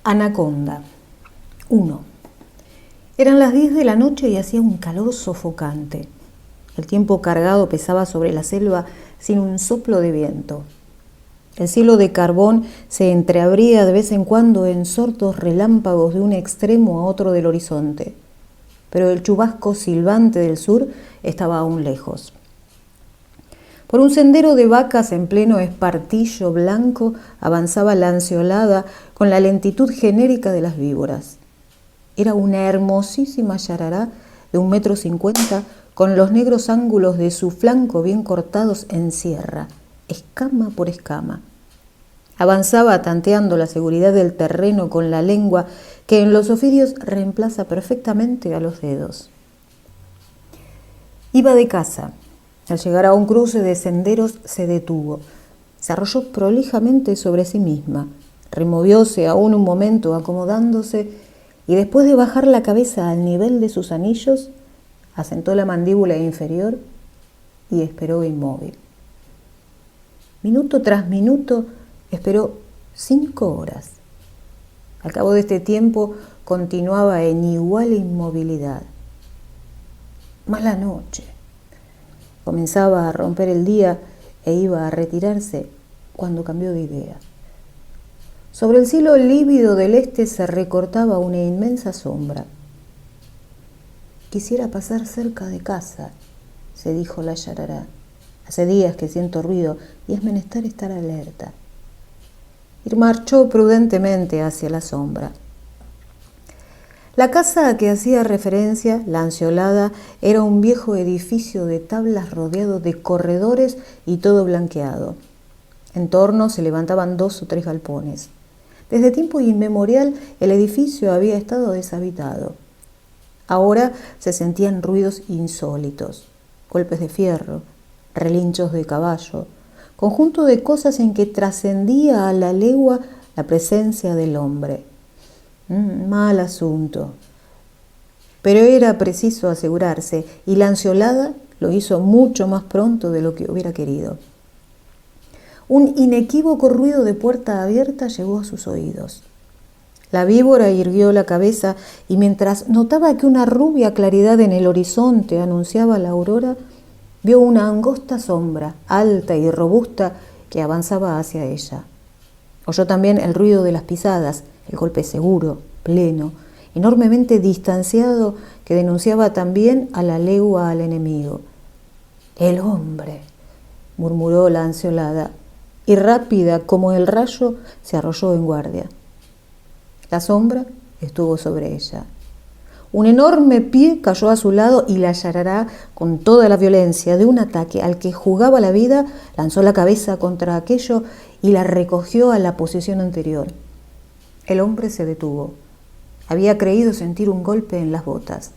Anaconda. 1. Eran las 10 de la noche y hacía un calor sofocante. El tiempo cargado pesaba sobre la selva sin un soplo de viento. El cielo de carbón se entreabría de vez en cuando en sordos relámpagos de un extremo a otro del horizonte, pero el chubasco silbante del sur estaba aún lejos. Por un sendero de vacas en pleno espartillo blanco avanzaba lanceolada con la lentitud genérica de las víboras. Era una hermosísima yarará de 1,50 m con los negros ángulos de su flanco bien cortados en sierra, escama por escama. Avanzaba tanteando la seguridad del terreno con la lengua que en los oficios reemplaza perfectamente a los dedos. Iba de caza. Al llegar a un cruce de senderos se detuvo. Se arrolló prolijamente sobre sí misma. Removióse aún un momento acomodándose y después de bajar la cabeza al nivel de sus anillos, asentó la mandíbula inferior y esperó inmóvil. Minuto tras minuto esperó 5 horas. Al cabo de este tiempo continuaba en igual inmovilidad. Mala noche. Comenzaba a romper el día e iba a retirarse cuando cambió de idea. Sobre el cielo lívido del este se recortaba una inmensa sombra. Quisiera pasar cerca de casa, se dijo la yarará. Hace días que siento ruido y es menester estar alerta. Y marchó prudentemente hacia la sombra. La casa a que hacía referencia, lanceolada, era un viejo edificio de tablas rodeado de corredores y todo blanqueado. En torno se levantaban 2 o 3 galpones. Desde tiempo inmemorial el edificio había estado deshabitado. Ahora se sentían ruidos insólitos, golpes de fierro, relinchos de caballo, conjunto de cosas en que trascendía a la legua la presencia del hombre. Mal asunto. Pero era preciso asegurarse, y lanceolada lo hizo mucho más pronto de lo que hubiera querido. Un inequívoco ruido de puerta abierta llegó a sus oídos. La víbora irguió la cabeza y mientras notaba que una rubia claridad en el horizonte anunciaba la aurora, vio una angosta sombra, alta y robusta, que avanzaba hacia ella. Oyó también el ruido de las pisadas, el golpe seguro, pleno, enormemente distanciado, que denunciaba también a la legua al enemigo. «El hombre», murmuró la lanceolada, y rápida como el rayo se arrolló en guardia. La sombra estuvo sobre ella. Un enorme pie cayó a su lado y la yarará, con toda la violencia de un ataque al que jugaba la vida, lanzó la cabeza contra aquello y la recogió a la posición anterior. El hombre se detuvo. Había creído sentir un golpe en las botas.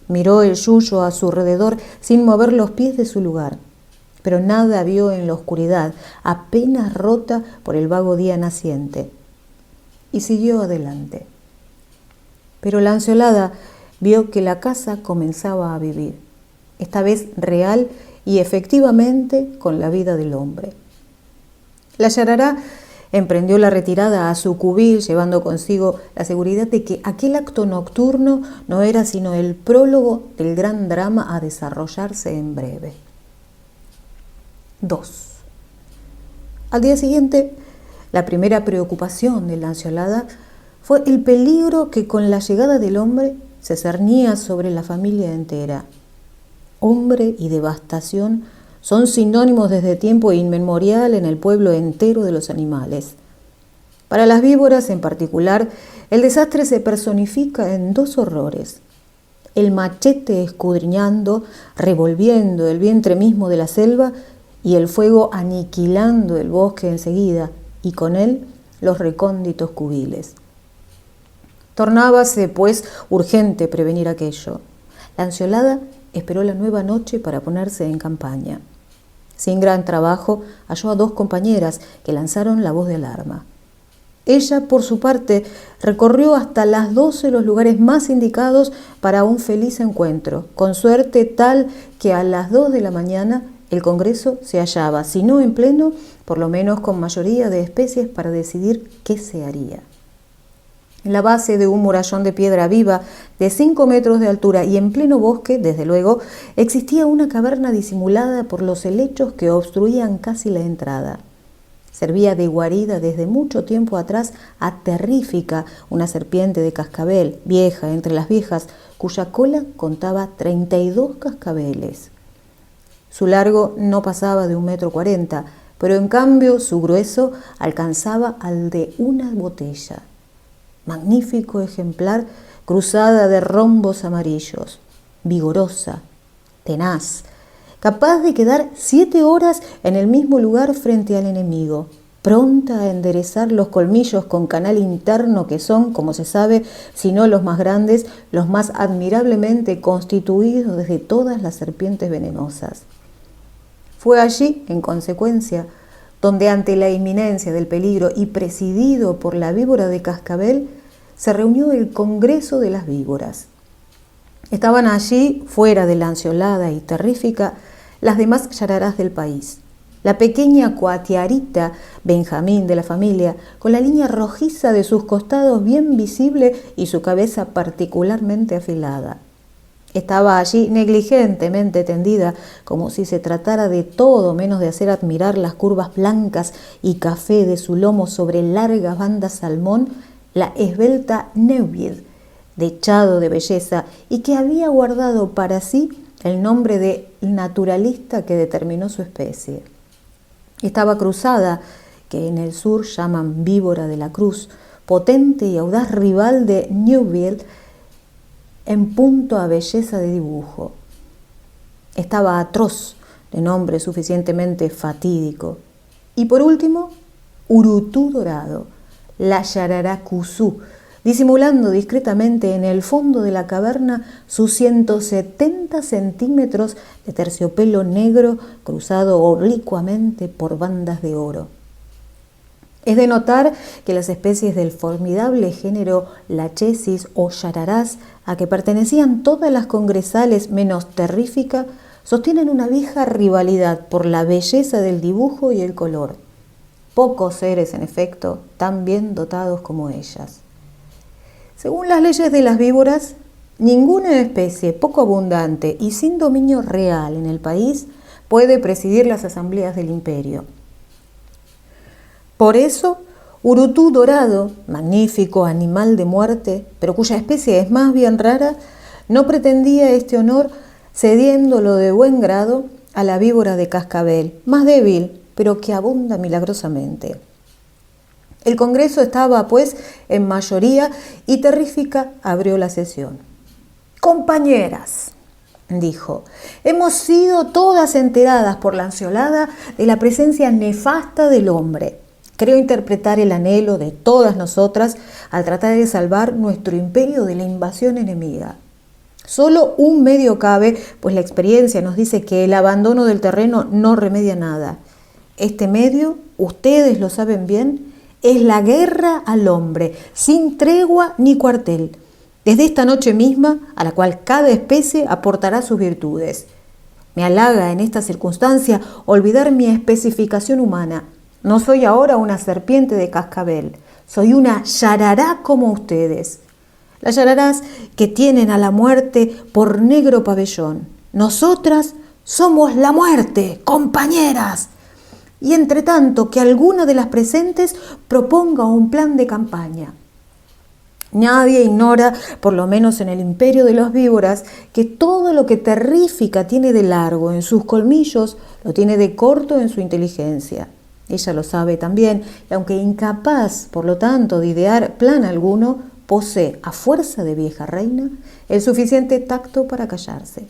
Miró el yuyo a su alrededor sin mover los pies de su lugar, pero nada vio en la oscuridad, apenas rota por el vago día naciente, y siguió adelante. Pero lanceolada vio que la casa comenzaba a vivir, esta vez real y efectivamente con la vida del hombre. La yarará emprendió la retirada a su cubil, llevando consigo la seguridad de que aquel acto nocturno no era sino el prólogo del gran drama a desarrollarse en breve. 2. Al día siguiente, la primera preocupación de lanceolada fue el peligro que con la llegada del hombre se cernía sobre la familia entera. Hombre y devastación son sinónimos desde tiempo inmemorial en el pueblo entero de los animales. Para las víboras en particular, el desastre se personifica en 2 horrores: el machete escudriñando, revolviendo el vientre mismo de la selva, y el fuego aniquilando el bosque enseguida, y con él los recónditos cubiles. Tornábase, pues, urgente prevenir aquello. Lanceolada esperó la nueva noche para ponerse en campaña. Sin gran trabajo, halló a 2 compañeras que lanzaron la voz de alarma. Ella, por su parte, recorrió hasta las 12 los lugares más indicados para un feliz encuentro, con suerte tal que a las 2 de la mañana el Congreso se hallaba, si no en pleno, por lo menos con mayoría de especies para decidir qué se haría. En la base de un murallón de piedra viva de 5 metros de altura y en pleno bosque, desde luego, existía una caverna disimulada por los helechos que obstruían casi la entrada. Servía de guarida desde mucho tiempo atrás a Terrífica, una serpiente de cascabel, vieja entre las viejas, cuya cola contaba 32 cascabeles. Su largo no pasaba de 1,40 m, pero en cambio su grueso alcanzaba al de una botella. Magnífico ejemplar, cruzada de rombos amarillos, vigorosa, tenaz, capaz de quedar 7 horas en el mismo lugar frente al enemigo, pronta a enderezar los colmillos con canal interno que son, como se sabe, si no los más grandes, los más admirablemente constituidos de todas las serpientes venenosas. Fue allí, en consecuencia, donde ante la inminencia del peligro y presidido por la víbora de cascabel, se reunió el Congreso de las Víboras. Estaban allí, fuera de Lanceolada y Terrífica, las demás yararás del país. La pequeña coatiarita Benjamín de la familia, con la línea rojiza de sus costados bien visible y su cabeza particularmente afilada. Estaba allí negligentemente tendida, como si se tratara de todo menos de hacer admirar las curvas blancas y café de su lomo sobre largas bandas salmón, la esbelta Neuwied, dechado de belleza, y que había guardado para sí el nombre de naturalista que determinó su especie. Estaba Cruzada, que en el sur llaman víbora de la cruz, potente y audaz rival de Neuwied en punto a belleza de dibujo. Estaba Atroz, de nombre suficientemente fatídico. Y por último, Urutú Dorado, la yarará Cusú, disimulando discretamente en el fondo de la caverna sus 170 centímetros de terciopelo negro cruzado oblicuamente por bandas de oro. Es de notar que las especies del formidable género Lachesis o yararás, a que pertenecían todas las congresales menos Terrífica, sostienen una vieja rivalidad por la belleza del dibujo y el color. Pocos seres, en efecto, tan bien dotados como ellas. Según las leyes de las víboras, ninguna especie poco abundante y sin dominio real en el país puede presidir las asambleas del imperio. Por eso, Urutú Dorado, magnífico animal de muerte, pero cuya especie es más bien rara, no pretendía este honor cediéndolo de buen grado a la víbora de cascabel, más débil, pero que abunda milagrosamente. El Congreso estaba, pues, en mayoría y Terrífica abrió la sesión. «Compañeras», dijo, «hemos sido todas enteradas por Lanceolada de la presencia nefasta del hombre. Creo interpretar el anhelo de todas nosotras al tratar de salvar nuestro imperio de la invasión enemiga. Solo un medio cabe, pues la experiencia nos dice que el abandono del terreno no remedia nada. Este medio, ustedes lo saben bien, es la guerra al hombre, sin tregua ni cuartel, desde esta noche misma, a la cual cada especie aportará sus virtudes. Me halaga en esta circunstancia olvidar mi especificación humana. No soy ahora una serpiente de cascabel, soy una yarará como ustedes. Las yararás que tienen a la muerte por negro pabellón. Nosotras somos la muerte, compañeras. Y entre tanto que alguna de las presentes proponga un plan de campaña. Nadie ignora, por lo menos en el imperio de los víboras, que todo lo que Terrífica tiene de largo en sus colmillos, lo tiene de corto en su inteligencia. Ella lo sabe también, y aunque incapaz, por lo tanto, de idear plan alguno, posee, a fuerza de vieja reina, el suficiente tacto para callarse.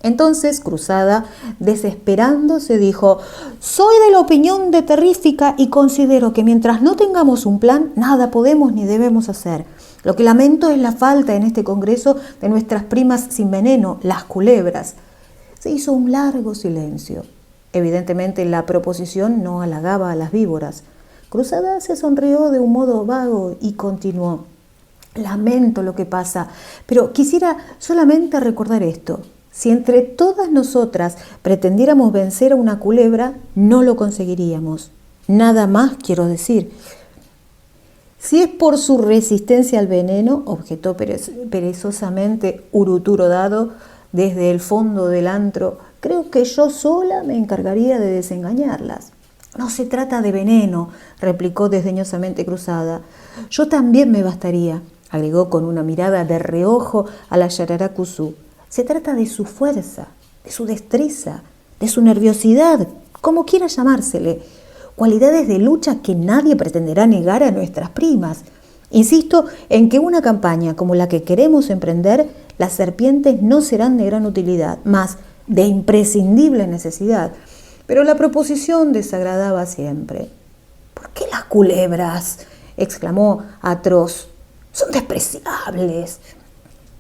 Entonces, Cruzada, desesperándose, dijo: «Soy de la opinión de Terrífica y considero que mientras no tengamos un plan, nada podemos ni debemos hacer. Lo que lamento es la falta en este congreso de nuestras primas sin veneno, las culebras». Se hizo un largo silencio. Evidentemente, la proposición no halagaba a las víboras. Cruzada se sonrió de un modo vago y continuó: «Lamento lo que pasa, pero quisiera solamente recordar esto. Si entre todas nosotras pretendiéramos vencer a una culebra, no lo conseguiríamos. Nada más quiero decir. Si es por su resistencia al veneno, objetó perezosamente Uruturo Dado desde el fondo del antro, creo que yo sola me encargaría de desengañarlas. No se trata de veneno, replicó desdeñosamente Cruzada. Yo también me bastaría, agregó con una mirada de reojo a la Yarará Cuzú. Se trata de su fuerza, de su destreza, de su nerviosidad, como quiera llamársele. Cualidades de lucha que nadie pretenderá negar a nuestras primas. Insisto en que una campaña como la que queremos emprender, las serpientes no serán de gran utilidad, más de imprescindible necesidad. Pero la proposición desagradaba siempre. ¿Por qué las culebras?, exclamó atroz. Son despreciables.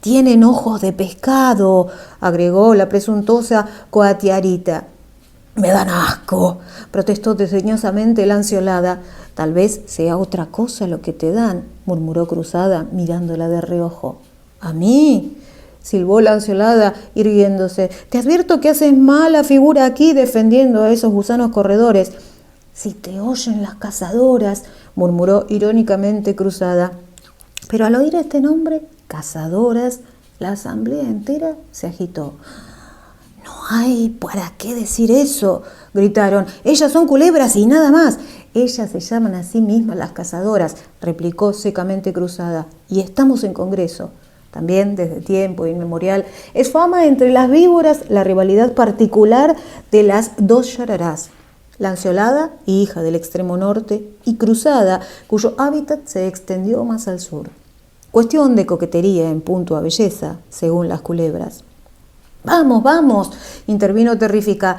Tienen ojos de pescado, agregó la presuntuosa Coatiarita. Me dan asco, protestó desdeñosamente Lanceolada. Tal vez sea otra cosa lo que te dan, murmuró Cruzada mirándola de reojo. ¿A mí?, silbó Lanceolada irguiéndose. Te advierto que haces mala figura aquí defendiendo a esos gusanos corredores. Si te oyen las cazadoras, murmuró irónicamente Cruzada. Pero al oír este nombre, cazadoras, la asamblea entera se agitó. No hay para qué decir eso, gritaron. Ellas son culebras y nada más. Ellas se llaman a sí mismas las cazadoras, replicó secamente Cruzada. Y estamos en Congreso. También desde tiempo inmemorial es fama entre las víboras la rivalidad particular de las dos yararás, Lanceolada, hija del extremo norte, y Cruzada, cuyo hábitat se extendió más al sur. Cuestión de coquetería en punto a belleza, según las culebras. Vamos, vamos, intervino Terrífica,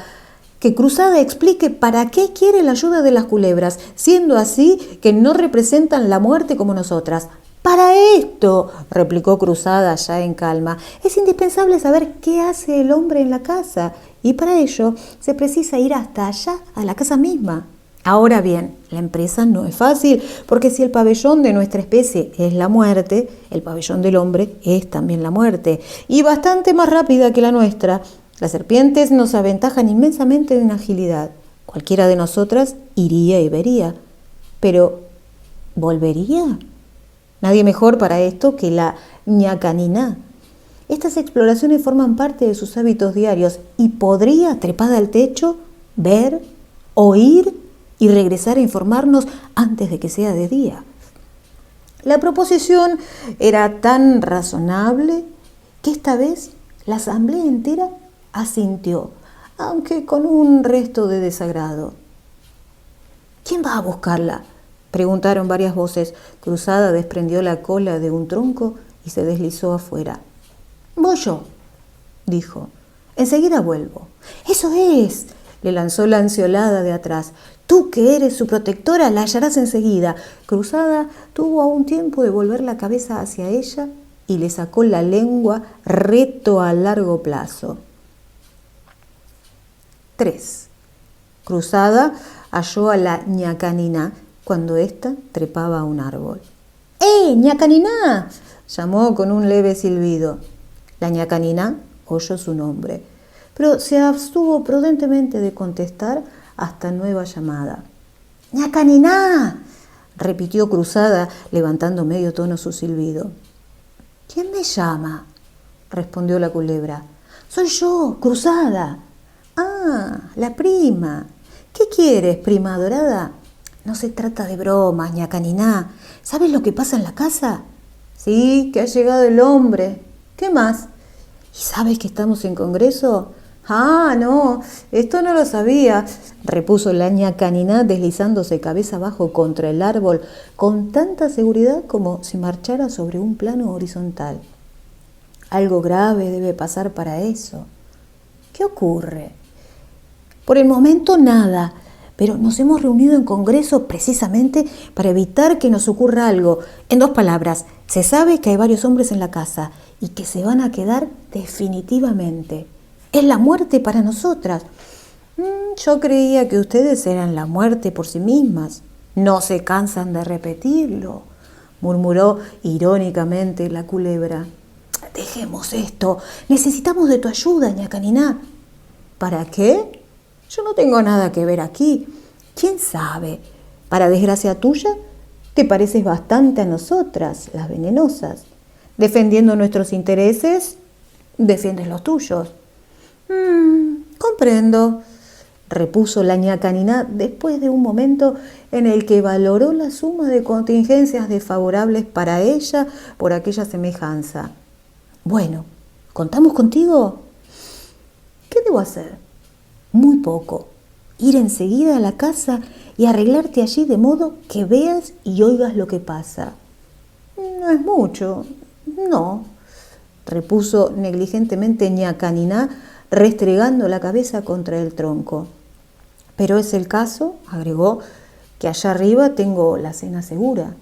que Cruzada explique para qué quiere la ayuda de las culebras, siendo así que no representan la muerte como nosotras. Para esto, replicó Cruzada ya en calma, es indispensable saber qué hace el hombre en la casa, y para ello se precisa ir hasta allá, a la casa misma. Ahora bien, la empresa no es fácil, porque si el pabellón de nuestra especie es la muerte, el pabellón del hombre es también la muerte, y bastante más rápida que la nuestra. Las serpientes nos aventajan inmensamente en agilidad. Cualquiera de nosotras iría y vería. Pero, ¿volvería? Nadie mejor para esto que la ñacaniná. Estas exploraciones forman parte de sus hábitos diarios y podría, trepada al techo, ver, oír y regresar a informarnos antes de que sea de día. La proposición era tan razonable que esta vez la asamblea entera asintió, aunque con un resto de desagrado. ¿Quién va a buscarla?, preguntaron varias voces. Cruzada desprendió la cola de un tronco y se deslizó afuera. Voy yo, dijo. Enseguida vuelvo. Eso es, le lanzó Lanceolada de atrás. Tú que eres su protectora la hallarás enseguida. Cruzada tuvo aún tiempo de volver la cabeza hacia ella y le sacó la lengua reto a largo plazo. 3. Cruzada halló a la ñacaniná cuando ésta trepaba a un árbol. ñacaniná!, llamó con un leve silbido. La ñacaniná oyó su nombre, pero se abstuvo prudentemente de contestar hasta nueva llamada. ¡ñacaniná!, repitió Cruzada, levantando medio tono su silbido. ¿Quién me llama?, respondió la culebra. Soy yo, Cruzada. Ah, la prima. ¿Qué quieres, prima adorada? No se trata de bromas, ñacaniná. ¿Sabes lo que pasa en la casa? Sí, que ha llegado el hombre. ¿Qué más? ¿Y sabes que estamos en Congreso? Ah, no, esto no lo sabía, repuso la ñacaniná deslizándose cabeza abajo contra el árbol con tanta seguridad como si marchara sobre un plano horizontal. Algo grave debe pasar para eso. ¿Qué ocurre? Por el momento nada, pero nos hemos reunido en Congreso precisamente para evitar que nos ocurra algo. En 2 palabras, se sabe que hay varios hombres en la casa y que se van a quedar definitivamente. Es la muerte para nosotras. Yo creía que ustedes eran la muerte por sí mismas. No se cansan de repetirlo, murmuró irónicamente la culebra. Dejemos esto. Necesitamos de tu ayuda, ñacaniná. ¿Para qué? Yo no tengo nada que ver aquí. ¿Quién sabe? Para desgracia tuya, Te pareces bastante a nosotras, las venenosas. Defendiendo nuestros intereses, defiendes los tuyos. Comprendo, repuso la ñaca Niná después de un momento en el que valoró la suma de contingencias desfavorables para ella por aquella semejanza. Bueno, ¿contamos contigo? ¿Qué debo hacer? Muy poco. Ir enseguida a la casa y arreglarte allí de modo que veas y oigas lo que pasa. No es mucho, no, repuso negligentemente ñaca Niná, restregando la cabeza contra el tronco. Pero es el caso, agregó, que allá arriba tengo la cena segura.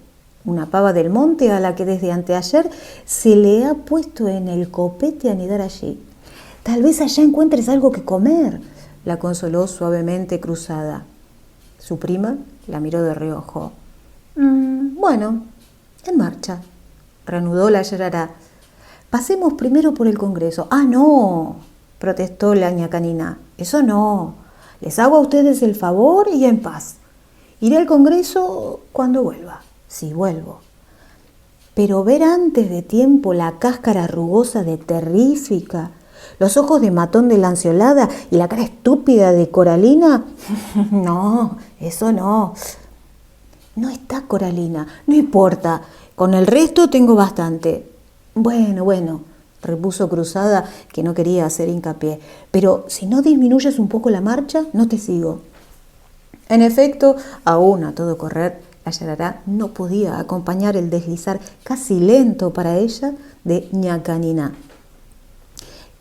Una pava del monte a la que desde anteayer se le ha puesto en el copete a anidar allí. Tal vez allá encuentres algo que comer, la consoló suavemente Cruzada. Su prima la miró de reojo. Bueno, en marcha, reanudó la Yarará. Pasemos primero por el Congreso. No, protestó la ñaca Niná. Eso no. Les hago a ustedes el favor y en paz. Iré al Congreso cuando vuelva, si vuelvo. Pero ver antes de tiempo la cáscara rugosa de Terrífica, los ojos de Matón de Lanceolada y la cara estúpida de Coralina, no, eso no. No está Coralina, no importa, con el resto tengo bastante. Bueno, repuso Cruzada, que no quería hacer hincapié, pero si no disminuyes un poco la marcha, no te sigo. En efecto, aún a todo correr, la Yarará no podía acompañar el deslizar casi lento para ella de ñaca Niná.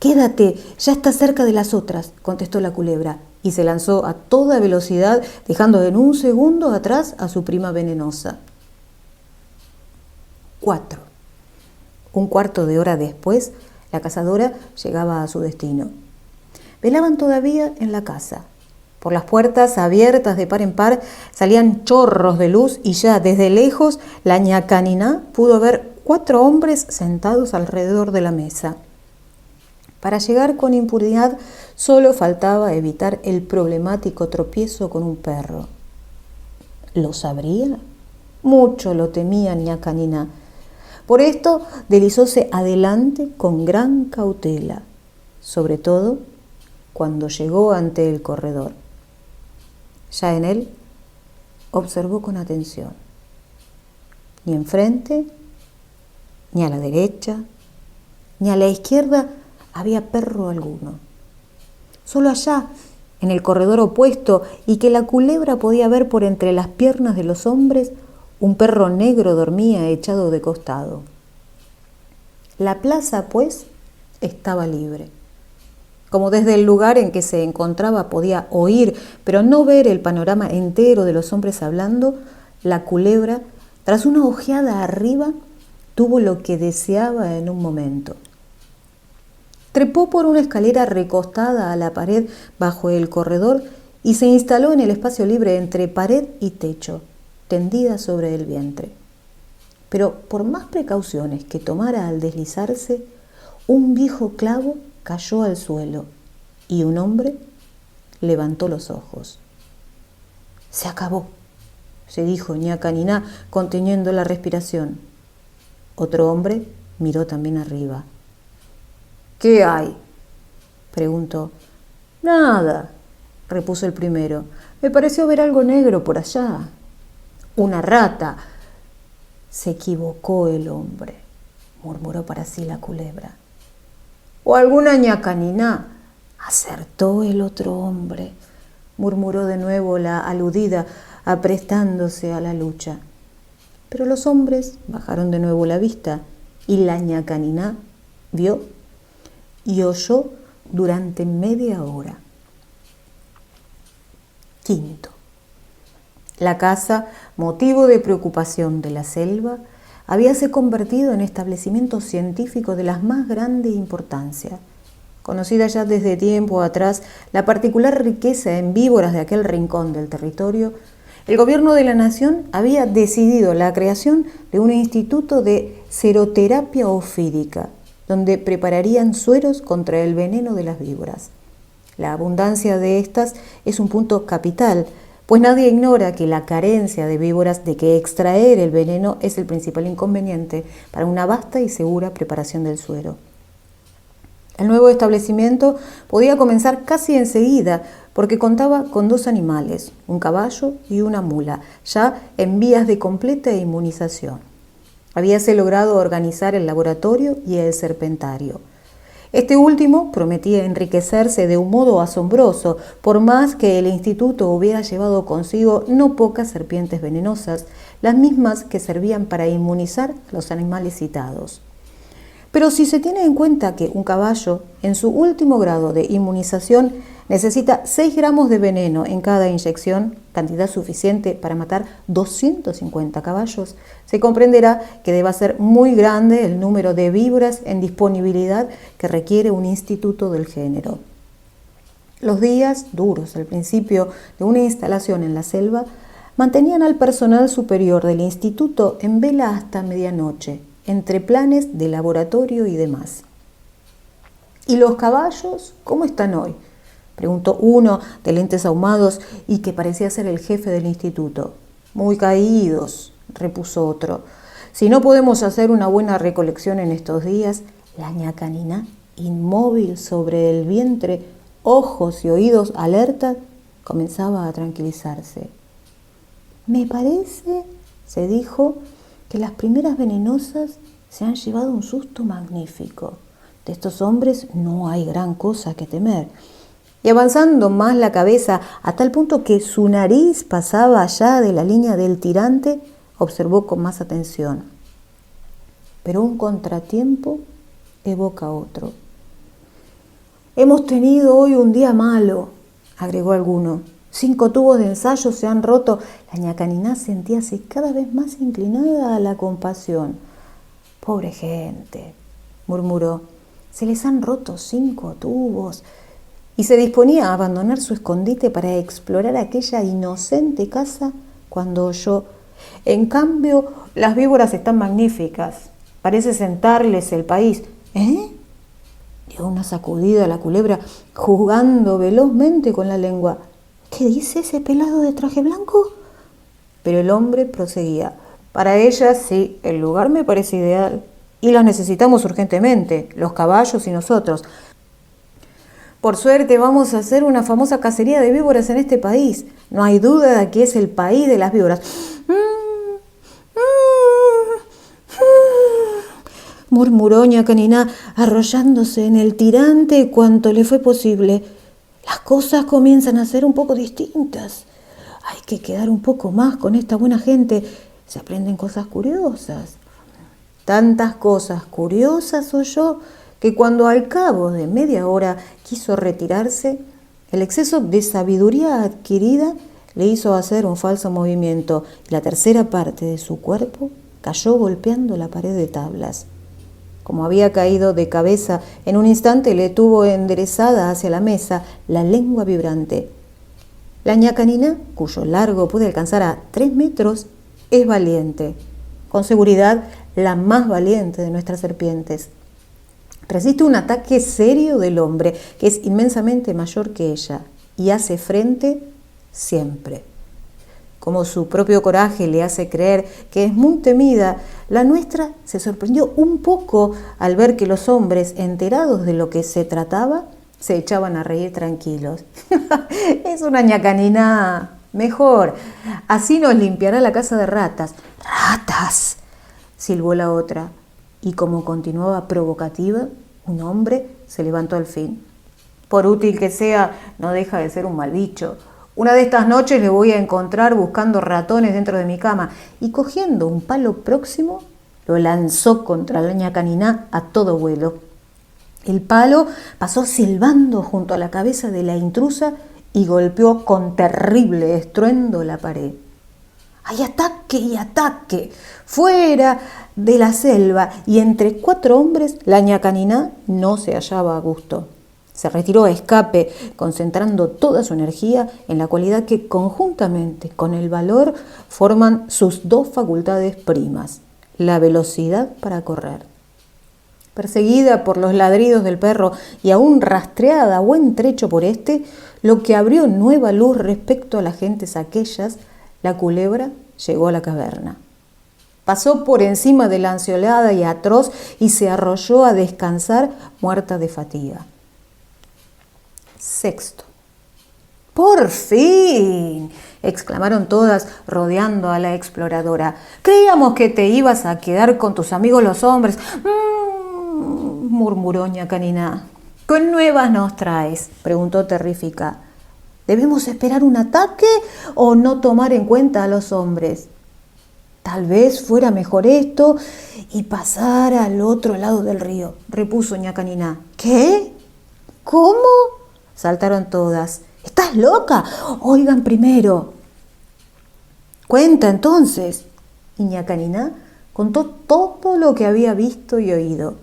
Quédate, ya está cerca de las otras, contestó la culebra, y se lanzó a toda velocidad, dejando en un segundo atrás a su prima venenosa. 4. Un cuarto de hora después, la cazadora llegaba a su destino. Velaban todavía en la casa. Por las puertas abiertas de par en par salían chorros de luz y ya desde lejos la ñaca Niná pudo ver 4 hombres sentados alrededor de la mesa. Para llegar con impunidad solo faltaba evitar el problemático tropiezo con un perro. ¿Lo sabría? Mucho lo temía ñaca Niná. Por esto deslizóse adelante con gran cautela, sobre todo cuando llegó ante el corredor. Ya en él observó con atención. Ni enfrente, ni a la derecha, ni a la izquierda había perro alguno. Solo allá, en el corredor opuesto y que la culebra podía ver por entre las piernas de los hombres, un perro negro dormía echado de costado. La plaza, pues, estaba libre. Como desde el lugar en que se encontraba podía oír, pero no ver el panorama entero de los hombres hablando, la culebra, tras una ojeada arriba, tuvo lo que deseaba en un momento. Trepó por una escalera recostada a la pared bajo el corredor y se instaló en el espacio libre entre pared y techo, tendida sobre el vientre. Pero por más precauciones que tomara al deslizarse, un viejo clavo cayó al suelo y un hombre levantó los ojos. Se acabó, se dijo ñaca Niná, conteniendo la respiración. Otro hombre miró también arriba. ¿Qué hay?, preguntó. Nada, repuso el primero. Me pareció ver algo negro por allá. Una rata. Se equivocó el hombre, murmuró para sí la culebra. O alguna ñaca Niná. Acertó el otro hombre, murmuró de nuevo la aludida, aprestándose a la lucha. Pero los hombres bajaron de nuevo la vista y la ñaca Niná vio y oyó durante media hora. 5. La casa, motivo de preocupación de la selva, habíase convertido en establecimiento científico de la más grande importancia. Conocida ya desde tiempo atrás la particular riqueza en víboras de aquel rincón del territorio, el gobierno de la nación había decidido la creación de un instituto de seroterapia ofídica, donde prepararían sueros contra el veneno de las víboras. La abundancia de estas es un punto capital, pues nadie ignora que la carencia de víboras, de que extraer el veneno es el principal inconveniente para una vasta y segura preparación del suero. El nuevo establecimiento podía comenzar casi enseguida, porque contaba con 2 animales, un caballo y una mula, ya en vías de completa inmunización. Habíase logrado organizar el laboratorio y el serpentario. Este último prometía enriquecerse de un modo asombroso, por más que el instituto hubiera llevado consigo no pocas serpientes venenosas, las mismas que servían para inmunizar a los animales citados. Pero si se tiene en cuenta que un caballo, en su último grado de inmunización, necesita 6 gramos de veneno en cada inyección, cantidad suficiente para matar 250 caballos, se comprenderá que deba ser muy grande el número de víboras en disponibilidad que requiere un instituto del género. Los días duros al principio de una instalación en la selva mantenían al personal superior del instituto en vela hasta medianoche, entre planes de laboratorio y demás. ¿Y los caballos cómo están hoy?, preguntó uno de lentes ahumados y que parecía ser el jefe del instituto. Muy caídos, repuso otro. Si no podemos hacer una buena recolección en estos días, la ñacanina, inmóvil sobre el vientre, ojos y oídos alertas, comenzaba a tranquilizarse. Me parece, se dijo, que las primeras venenosas se han llevado un susto magnífico. De estos hombres no hay gran cosa que temer. Y avanzando más la cabeza a tal punto que su nariz pasaba allá de la línea del tirante, observó con más atención. Pero un contratiempo evoca otro. Hemos tenido hoy un día malo, agregó alguno. 5 tubos de ensayo se han roto. La ñacanina sentíase cada vez más inclinada a la compasión. Pobre gente, murmuró, se les han roto 5 tubos. Y se disponía a abandonar su escondite para explorar aquella inocente casa cuando oyó: en cambio, las víboras están magníficas. Parece sentarles el país. ¿Eh? Dio una sacudida a la culebra, jugando velozmente con la lengua. ¿Qué dice ese pelado de traje blanco? Pero el hombre proseguía. Para ellas, sí, el lugar me parece ideal. Y las necesitamos urgentemente, los caballos y nosotros. Por suerte vamos a hacer una famosa cacería de víboras en este país. No hay duda de que es el país de las víboras. Murmuró ñacanina, arrollándose en el tirante cuanto le fue posible. Las cosas comienzan a ser un poco distintas. Hay que quedar un poco más con esta buena gente. Se aprenden cosas curiosas. Tantas cosas curiosas oyó que cuando al cabo de media hora quiso retirarse, el exceso de sabiduría adquirida le hizo hacer un falso movimiento y la tercera parte de su cuerpo cayó golpeando la pared de tablas. Como había caído de cabeza, en un instante le tuvo enderezada hacia la mesa la lengua vibrante. La ñacanina, cuyo largo puede alcanzar a 3 metros, es valiente, con seguridad la más valiente de nuestras serpientes. Resiste un ataque serio del hombre, que es inmensamente mayor que ella, y hace frente siempre. Como su propio coraje le hace creer que es muy temida, la nuestra se sorprendió un poco al ver que los hombres, enterados de lo que se trataba, se echaban a reír tranquilos. Es una ñacanina, mejor, así nos limpiará la casa de ratas. ¡Ratas!, silbó la otra, y como continuaba provocativa, un hombre se levantó al fin. Por útil que sea, no deja de ser un mal bicho. Una de estas noches le voy a encontrar buscando ratones dentro de mi cama. Y cogiendo un palo próximo, lo lanzó contra la ñacanina a todo vuelo. El palo pasó silbando junto a la cabeza de la intrusa y golpeó con terrible estruendo la pared. ¡Hay ataque y ataque! Fuera de la selva y entre 4 hombres, la ñacanina no se hallaba a gusto. Se retiró a escape, concentrando toda su energía en la cualidad que conjuntamente con el valor forman sus 2 facultades primas, la velocidad para correr. Perseguida por los ladridos del perro y aún rastreada a buen trecho por éste, lo que abrió nueva luz respecto a las gentes aquellas, la culebra llegó a la caverna. Pasó por encima de la ansiolada y atroz y se arrolló a descansar muerta de fatiga. Sexto. ¡Por fin!, exclamaron todas rodeando a la exploradora. Creíamos que te ibas a quedar con tus amigos los hombres. Murmuró Ñacanina. ¿Qué nuevas nos traes?, preguntó terrífica. ¿Debemos esperar un ataque o no tomar en cuenta a los hombres? Tal vez fuera mejor esto y pasar al otro lado del río, repuso Ñacanina. ¿Qué? ¿Cómo?, saltaron todas. ¿Estás loca? Oigan primero. Cuenta entonces. Y Ñacanina contó todo lo que había visto y oído.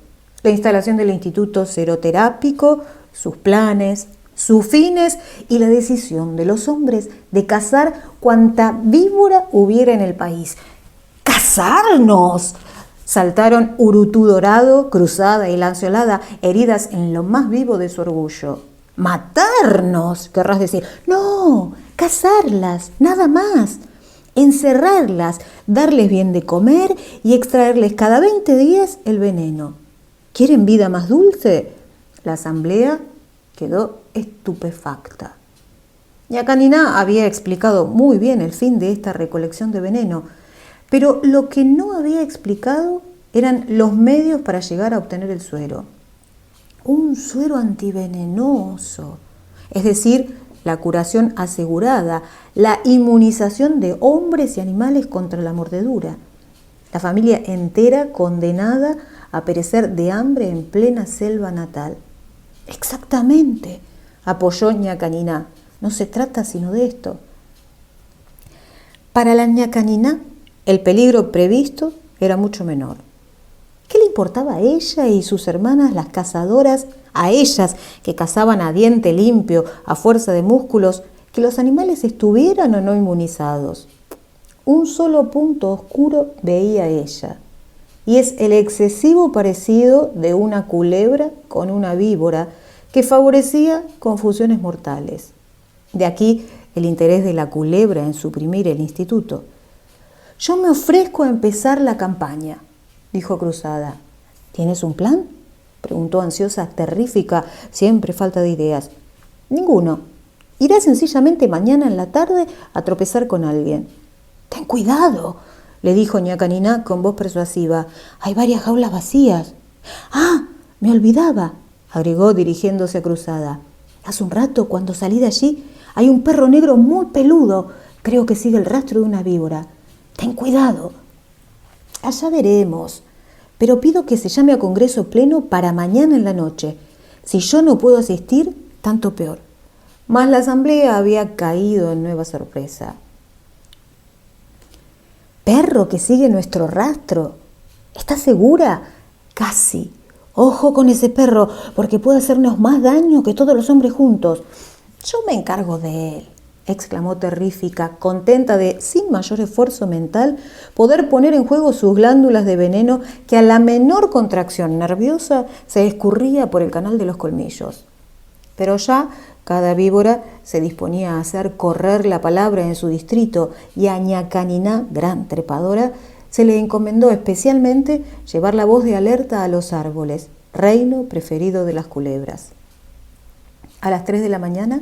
La instalación del instituto seroterápico, sus planes, sus fines y la decisión de los hombres de cazar cuanta víbora hubiera en el país. ¡Cazarnos!, saltaron Urutú Dorado, Cruzada y Lanceolada, heridas en lo más vivo de su orgullo. «Matarnos», querrás decir. No, cazarlas, nada más. Encerrarlas, darles bien de comer y extraerles cada 20 días el veneno. ¿Quieren vida más dulce? La asamblea quedó estupefacta. Ñacanina había explicado muy bien el fin de esta recolección de veneno, pero lo que no había explicado eran los medios para llegar a obtener el suero. Un suero antivenenoso, es decir, la curación asegurada, la inmunización de hombres y animales contra la mordedura. La familia entera condenada a perecer de hambre en plena selva natal. Exactamente, apoyó Ñacanina. No se trata sino de esto. Para la Ñacanina, el peligro previsto era mucho menor. ¿Qué le importaba a ella y sus hermanas, las cazadoras, a ellas que cazaban a diente limpio, a fuerza de músculos, que los animales estuvieran o no inmunizados? Un solo punto oscuro veía ella, y es el excesivo parecido de una culebra con una víbora que favorecía confusiones mortales. De aquí el interés de la culebra en suprimir el instituto. «Yo me ofrezco a empezar la campaña», dijo Cruzada. «¿Tienes un plan?», preguntó ansiosa, terrífica, siempre falta de ideas. «Ninguno. Iré sencillamente mañana en la tarde a tropezar con alguien». «Ten cuidado», le dijo Ñacanina con voz persuasiva. «Hay varias jaulas vacías». «Ah, me olvidaba», agregó dirigiéndose a Cruzada. «Hace un rato, cuando salí de allí, hay un perro negro muy peludo. Creo que sigue el rastro de una víbora. Ten cuidado». «Allá veremos, pero pido que se llame a congreso pleno para mañana en la noche. Si yo no puedo asistir, tanto peor». Mas la asamblea había caído en nueva sorpresa. «¿Perro que sigue nuestro rastro? ¿Estás segura?» «Casi. Ojo con ese perro, porque puede hacernos más daño que todos los hombres juntos». «Yo me encargo de él», exclamó terrífica, contenta de, sin mayor esfuerzo mental, poder poner en juego sus glándulas de veneno que a la menor contracción nerviosa se escurría por el canal de los colmillos. Pero ya cada víbora se disponía a hacer correr la palabra en su distrito y a Ñacanina, gran trepadora, se le encomendó especialmente llevar la voz de alerta a los árboles, reino preferido de las culebras. A las 3 de la mañana,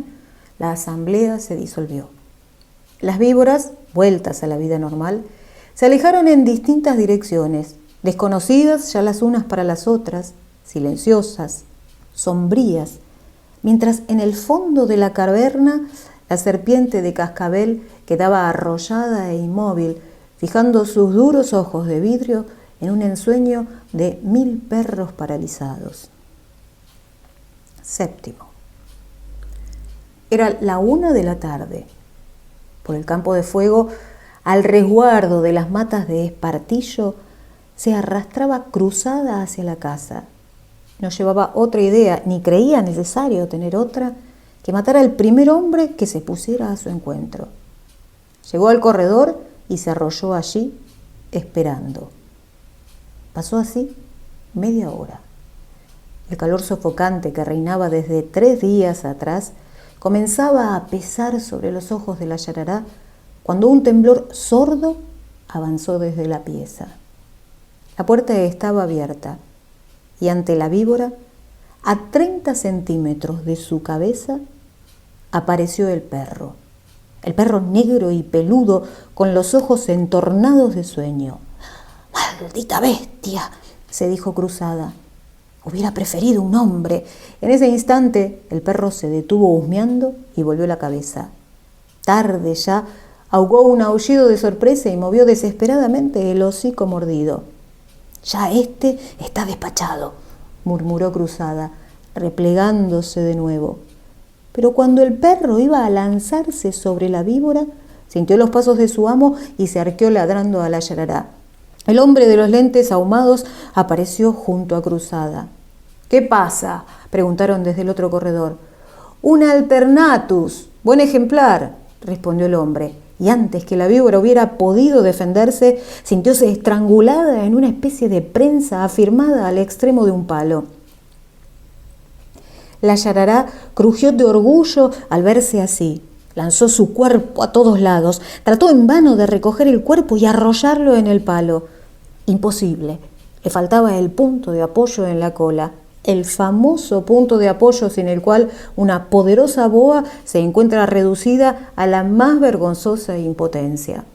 la asamblea se disolvió. Las víboras, vueltas a la vida normal, se alejaron en distintas direcciones, desconocidas ya las unas para las otras, silenciosas, sombrías, mientras en el fondo de la caverna la serpiente de cascabel quedaba arrollada e inmóvil, fijando sus duros ojos de vidrio en un ensueño de 1000 perros paralizados. Séptimo. Era la 1 de la tarde. Por el campo de fuego, al resguardo de las matas de espartillo, se arrastraba Cruzada hacia la casa. No llevaba otra idea, ni creía necesario tener otra, que matar al primer hombre que se pusiera a su encuentro. Llegó al corredor y se arrolló allí, esperando. Pasó así media hora. El calor sofocante que reinaba desde 3 días atrás comenzaba a pesar sobre los ojos de la yarará cuando un temblor sordo avanzó desde la pieza. La puerta estaba abierta y ante la víbora, a 30 centímetros de su cabeza, apareció el perro negro y peludo con los ojos entornados de sueño. «¡Maldita bestia!», se dijo Cruzada. «Hubiera preferido un hombre». En ese instante el perro se detuvo husmeando y volvió la cabeza. Tarde ya, ahogó un aullido de sorpresa y movió desesperadamente el hocico mordido. «Ya este está despachado», murmuró Cruzada, replegándose de nuevo. Pero cuando el perro iba a lanzarse sobre la víbora, sintió los pasos de su amo y se arqueó ladrando a la yarará. El hombre de los lentes ahumados apareció junto a Cruzada. «¿Qué pasa?», preguntaron desde el otro corredor. «Un alternatus, buen ejemplar», respondió el hombre, y antes que la víbora hubiera podido defenderse, sintióse estrangulada en una especie de prensa afirmada al extremo de un palo. La yarará crujió de orgullo al verse así. Lanzó su cuerpo a todos lados, trató en vano de recoger el cuerpo y arrollarlo en el palo. Imposible, le faltaba el punto de apoyo en la cola, el famoso punto de apoyo sin el cual una poderosa boa se encuentra reducida a la más vergonzosa impotencia.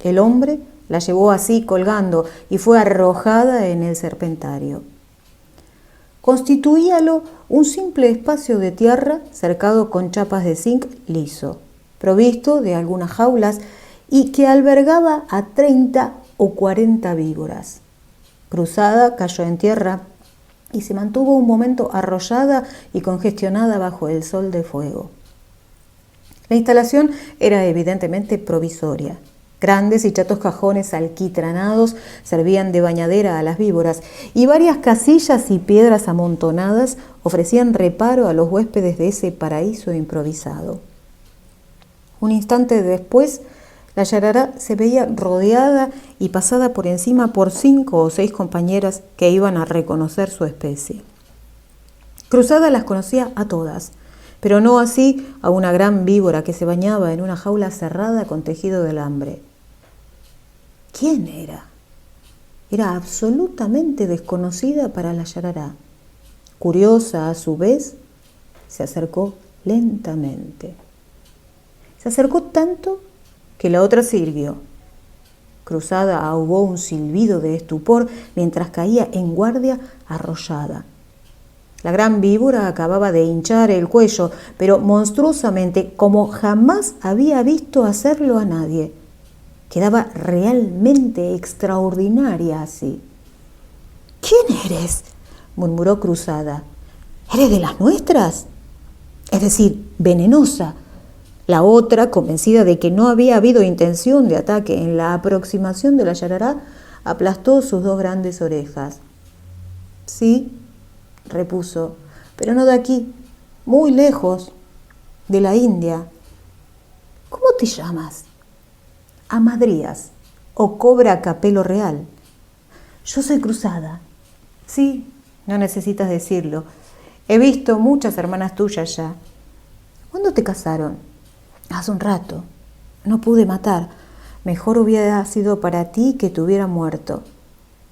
El hombre la llevó así colgando y fue arrojada en el serpentario. Constituíalo un simple espacio de tierra cercado con chapas de zinc liso, provisto de algunas jaulas y que albergaba a 30 o 40 víboras. Cruzada cayó en tierra y se mantuvo un momento arrollada y congestionada bajo el sol de fuego. La instalación era evidentemente provisoria. Grandes y chatos cajones alquitranados servían de bañadera a las víboras y varias casillas y piedras amontonadas ofrecían reparo a los huéspedes de ese paraíso improvisado. Un instante después, la yarará se veía rodeada y pasada por encima por 5 o 6 compañeras que iban a reconocer su especie. Cruzada las conocía a todas, pero no así a una gran víbora que se bañaba en una jaula cerrada con tejido de alambre. ¿Quién era? Era absolutamente desconocida para la yarará. Curiosa a su vez, se acercó lentamente. Se acercó tanto que la otra se irguió. Cruzada ahogó un silbido de estupor mientras caía en guardia arrollada. La gran víbora acababa de hinchar el cuello, pero monstruosamente, como jamás había visto hacerlo a nadie. Quedaba realmente extraordinaria así. «¿Quién eres?», murmuró Cruzada. «¿Eres de las nuestras?». «Es decir, venenosa». La otra, convencida de que no había habido intención de ataque en la aproximación de la yarará, aplastó sus 2 grandes orejas. «Sí», repuso, «pero no de aquí, muy lejos, de la India». «¿Cómo te llamas?». «Amadrías, o Cobra Capelo Real». «Yo soy Cruzada». «Sí, no necesitas decirlo. He visto muchas hermanas tuyas ya». «¿Cuándo te casaron?». «Hace un rato. No pude matar. Mejor hubiera sido para ti que te hubiera muerto».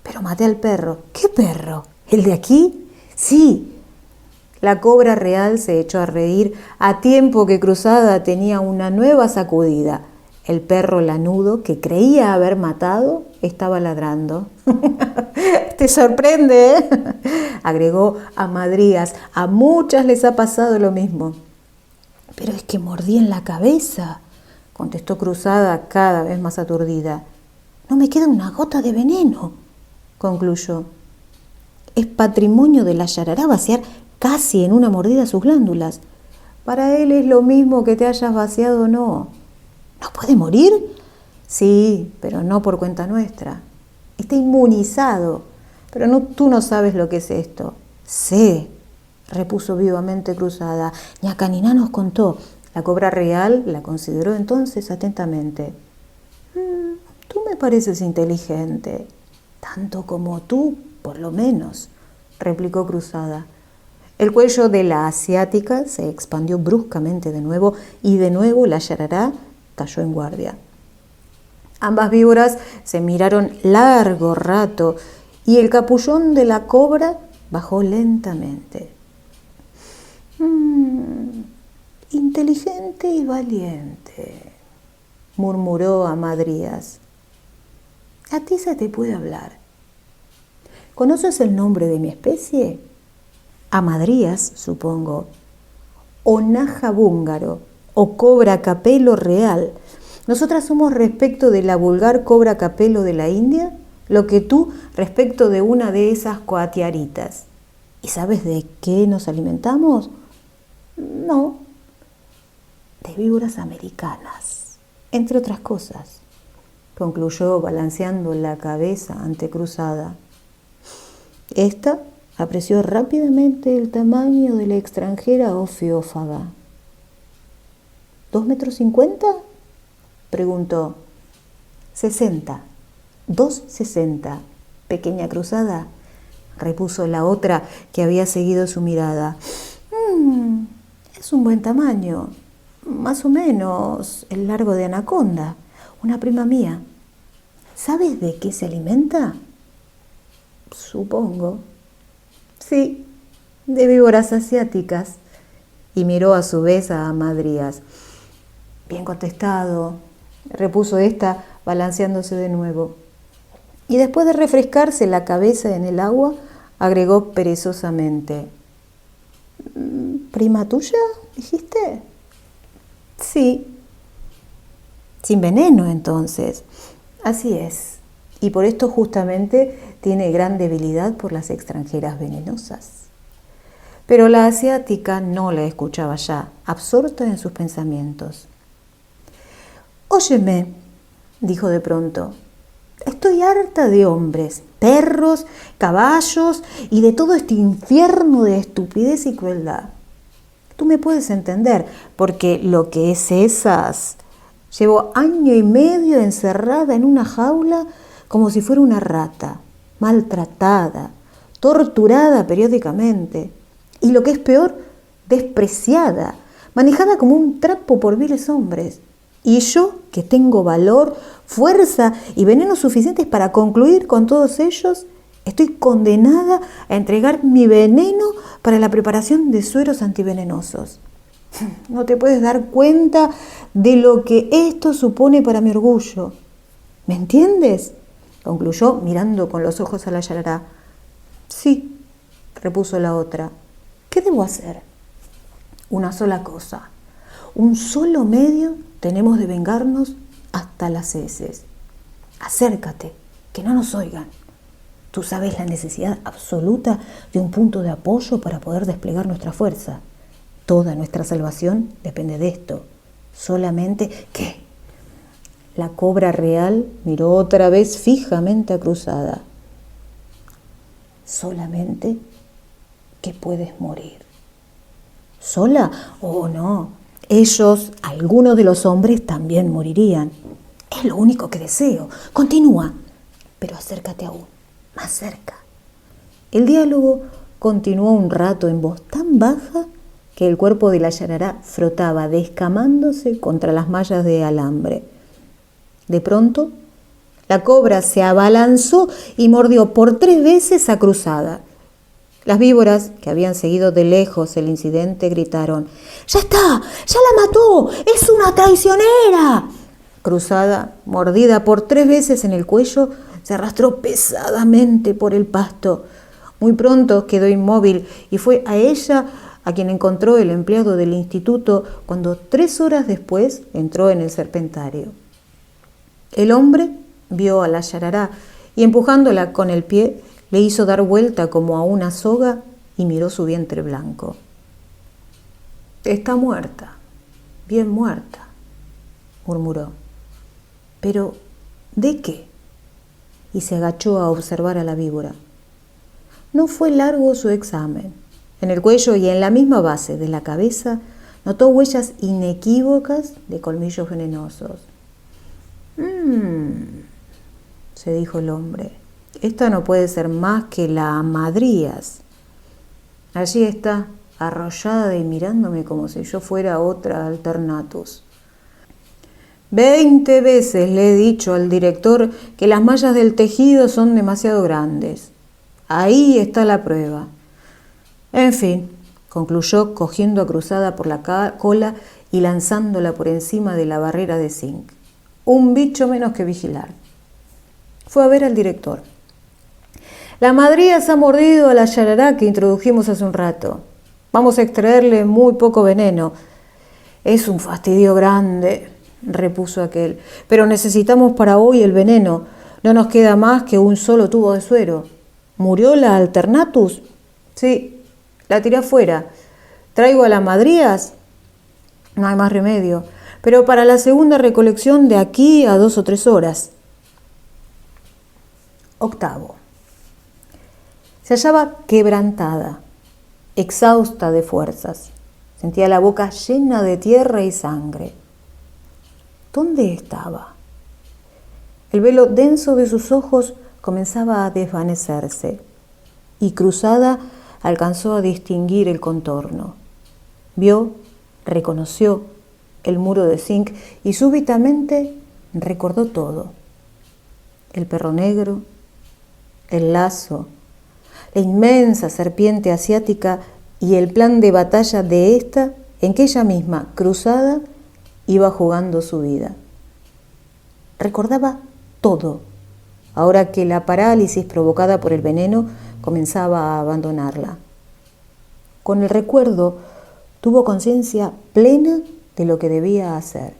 «Pero maté al perro». «¿Qué perro? ¿El de aquí?». «Sí». La Cobra Real se echó a reír a tiempo que Cruzada tenía una nueva sacudida. El perro lanudo, que creía haber matado, estaba ladrando. «Te sorprende, ¿eh?», agregó Amadrías. «A muchas les ha pasado lo mismo». «Pero es que mordí en la cabeza», contestó Cruzada cada vez más aturdida. «No me queda una gota de veneno», concluyó. «Es patrimonio de la yarará vaciar casi en una mordida sus glándulas. Para él es lo mismo que te hayas vaciado o no». «¿No puede morir?». «Sí, pero no por cuenta nuestra. Está inmunizado, pero tú no sabes lo que es esto». «Sé», repuso vivamente Cruzada. «Ñaca Niná nos contó». La Cobra Real la consideró entonces atentamente. «Tú me pareces inteligente, tanto como tú, por lo menos. replicó Cruzada. El cuello de la asiática se expandió bruscamente de nuevo y de nuevo la yarará cayó en guardia. Ambas víboras se miraron largo rato y el capullón de la cobra bajó lentamente. Inteligente y valiente, murmuró Amadrías. A ti se te puede hablar. ¿Conoces el nombre de mi especie? Amadrías, supongo, o naja búngaro, o cobra capelo real. Nosotras somos respecto de la vulgar cobra capelo de la India, lo que tú respecto de una de esas coatiaritas. ¿Y sabes de qué nos alimentamos? No, de víboras americanas, entre otras cosas, concluyó balanceando la cabeza ante Cruzada. Esta apreció rápidamente el tamaño de la extranjera ofiófaga. ¿2,50 metros? Preguntó. 60. 2,60. Pequeña Cruzada, repuso la otra que había seguido su mirada. Es un buen tamaño, más o menos el largo de anaconda, una prima mía. ¿Sabes de qué se alimenta? Supongo. Sí, de víboras asiáticas. Y miró a su vez a Amadrías. Bien contestado, repuso ésta, balanceándose de nuevo. Y después de refrescarse la cabeza en el agua, agregó perezosamente. ¿Prima tuya, dijiste? Sí. Sin veneno, entonces. Así es. Y por esto justamente tiene gran debilidad por las extranjeras venenosas. Pero la asiática no la escuchaba ya, absorta en sus pensamientos. Óyeme, dijo de pronto, estoy harta de hombres, perros, caballos y de todo este infierno de estupidez y crueldad. Tú me puedes entender, porque lo que es esas... Llevo 1,5 años encerrada en una jaula como si fuera una rata, maltratada, torturada periódicamente. Y lo que es peor, despreciada, manejada como un trapo por viles hombres. Y yo, que tengo valor, fuerza y veneno suficientes para concluir con todos ellos, estoy condenada a entregar mi veneno para la preparación de sueros antivenenosos. No te puedes dar cuenta de lo que esto supone para mi orgullo. ¿Me entiendes? Concluyó mirando con los ojos a la yarará. Sí, repuso la otra. ¿Qué debo hacer? Una sola cosa. Un solo medio tenemos de vengarnos hasta las heces. Acércate, que no nos oigan. Tú sabes la necesidad absoluta de un punto de apoyo para poder desplegar nuestra fuerza. Toda nuestra salvación depende de esto. Solamente, ¿qué? La cobra real miró otra vez fijamente a Cruzada. Solamente que puedes morir. ¿Sola? Oh, no. Ellos, algunos de los hombres, también morirían. Es lo único que deseo. Continúa. Pero acércate aún, más cerca. El diálogo continuó un rato en voz tan baja que el cuerpo de la yarará frotaba descamándose contra las mallas de alambre. De pronto, la cobra se abalanzó y mordió por 3 veces a Cruzada. Las víboras, que habían seguido de lejos el incidente, gritaron: ¡Ya está! ¡Ya la mató! ¡Es una traicionera! Cruzada, mordida por 3 veces en el cuello, se arrastró pesadamente por el pasto. Muy pronto quedó inmóvil y fue a ella a quien encontró el empleado del instituto cuando 3 horas después entró en el serpentario. El hombre vio a la yarará y empujándola con el pie le hizo dar vuelta como a una soga y miró su vientre blanco. Está muerta, bien muerta, murmuró. ¿Pero de qué? Y se agachó a observar a la víbora. No fue largo su examen. En el cuello y en la misma base de la cabeza notó huellas inequívocas de colmillos venenosos. Se dijo el hombre. Esta no puede ser más que la Amadrías. Allí está, arrollada y mirándome como si yo fuera otra Alternatus. 20 veces le he dicho al director que las mallas del tejido son demasiado grandes. Ahí está la prueba. En fin, concluyó cogiendo a Cruzada por la cola y lanzándola por encima de la barrera de zinc. Un bicho menos que vigilar. Fue a ver al director. La madría se ha mordido a la yarará que introdujimos hace un rato. Vamos a extraerle muy poco veneno. Es un fastidio grande, repuso aquel, pero necesitamos para hoy el veneno. No nos queda más que un solo tubo de suero. ¿Murió la Alternatus? Sí, la tiré afuera. ¿Traigo a las madrías? No hay más remedio, pero para la segunda recolección de aquí a 2 o 3 horas. Octavo. Se hallaba quebrantada, exhausta de fuerzas. Sentía la boca llena de tierra y sangre. ¿Dónde estaba? El velo denso de sus ojos comenzaba a desvanecerse y Cruzada alcanzó a distinguir el contorno. Vio, reconoció el muro de zinc y súbitamente recordó todo. El perro negro, el lazo, la inmensa serpiente asiática y el plan de batalla de esta en que ella misma, Cruzada, iba jugando su vida. Recordaba todo, ahora que la parálisis provocada por el veneno comenzaba a abandonarla. Con el recuerdo tuvo conciencia plena de lo que debía hacer.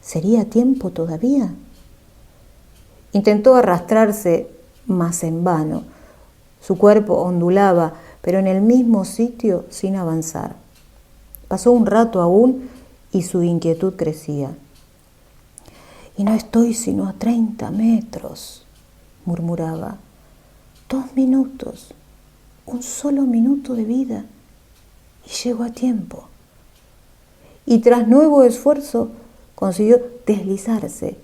¿Sería tiempo todavía? Intentó arrastrarse, mas en vano. Su cuerpo ondulaba, pero en el mismo sitio sin avanzar. Pasó un rato aún y su inquietud crecía. Y no estoy sino a 30 metros, murmuraba. 2 minutos, un solo minuto de vida, y llego a tiempo. Y tras nuevo esfuerzo consiguió deslizarse,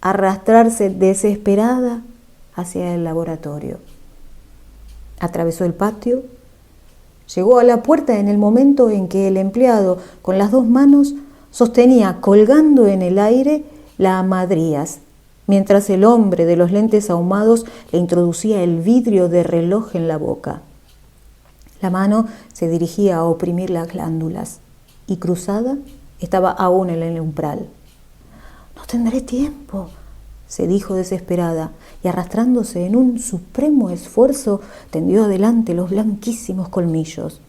arrastrarse desesperada hacia el laboratorio. Atravesó el patio, llegó a la puerta en el momento en que el empleado, con las 2 manos, sostenía colgando en el aire la amadrías, mientras el hombre de los lentes ahumados le introducía el vidrio de reloj en la boca. La mano se dirigía a oprimir las glándulas y Cruzada estaba aún en el umbral. «No tendré tiempo», se dijo desesperada, y arrastrándose en un supremo esfuerzo tendió adelante los blanquísimos colmillos.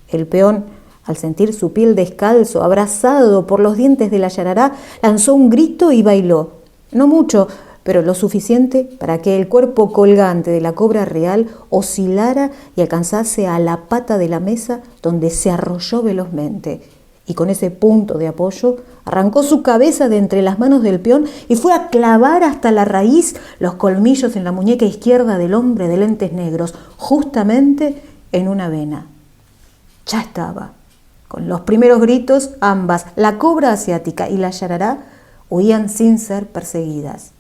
El peón, al sentir su piel descalzo, abrazado por los dientes de la yarará, lanzó un grito y bailó. No mucho, pero lo suficiente para que el cuerpo colgante de la cobra real oscilara y alcanzase a la pata de la mesa, donde se arrolló velozmente. Y con ese punto de apoyo arrancó su cabeza de entre las manos del peón y fue a clavar hasta la raíz los colmillos en la muñeca izquierda del hombre de lentes negros, justamente en una vena. Ya estaba. Con los primeros gritos, ambas, la cobra asiática y la yarará, huían sin ser perseguidas.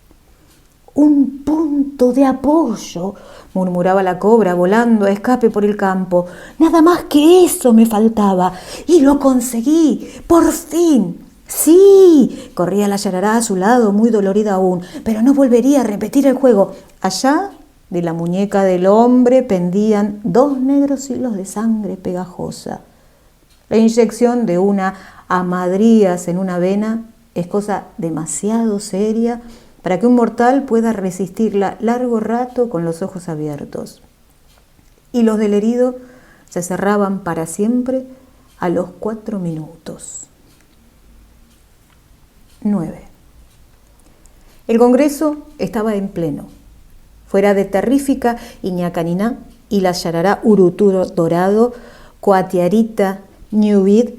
«Un punto de apoyo», murmuraba la cobra, volando a escape por el campo. «Nada más que eso me faltaba. Y lo conseguí. ¡Por fin!» «Sí», corría la yarará a su lado, muy dolorida aún, «pero no volvería a repetir el juego». Allá, de la muñeca del hombre, pendían 2 negros hilos de sangre pegajosa. La inyección de una amadrías en una vena es cosa demasiado seria para que un mortal pueda resistirla largo rato con los ojos abiertos. Y los del herido se cerraban para siempre a los 4 minutos. 9. El Congreso estaba en pleno. Fuera de Terrífica y Ñacaniná y la yarará Uruturo Dorado, Coatiarita, Ñuvid,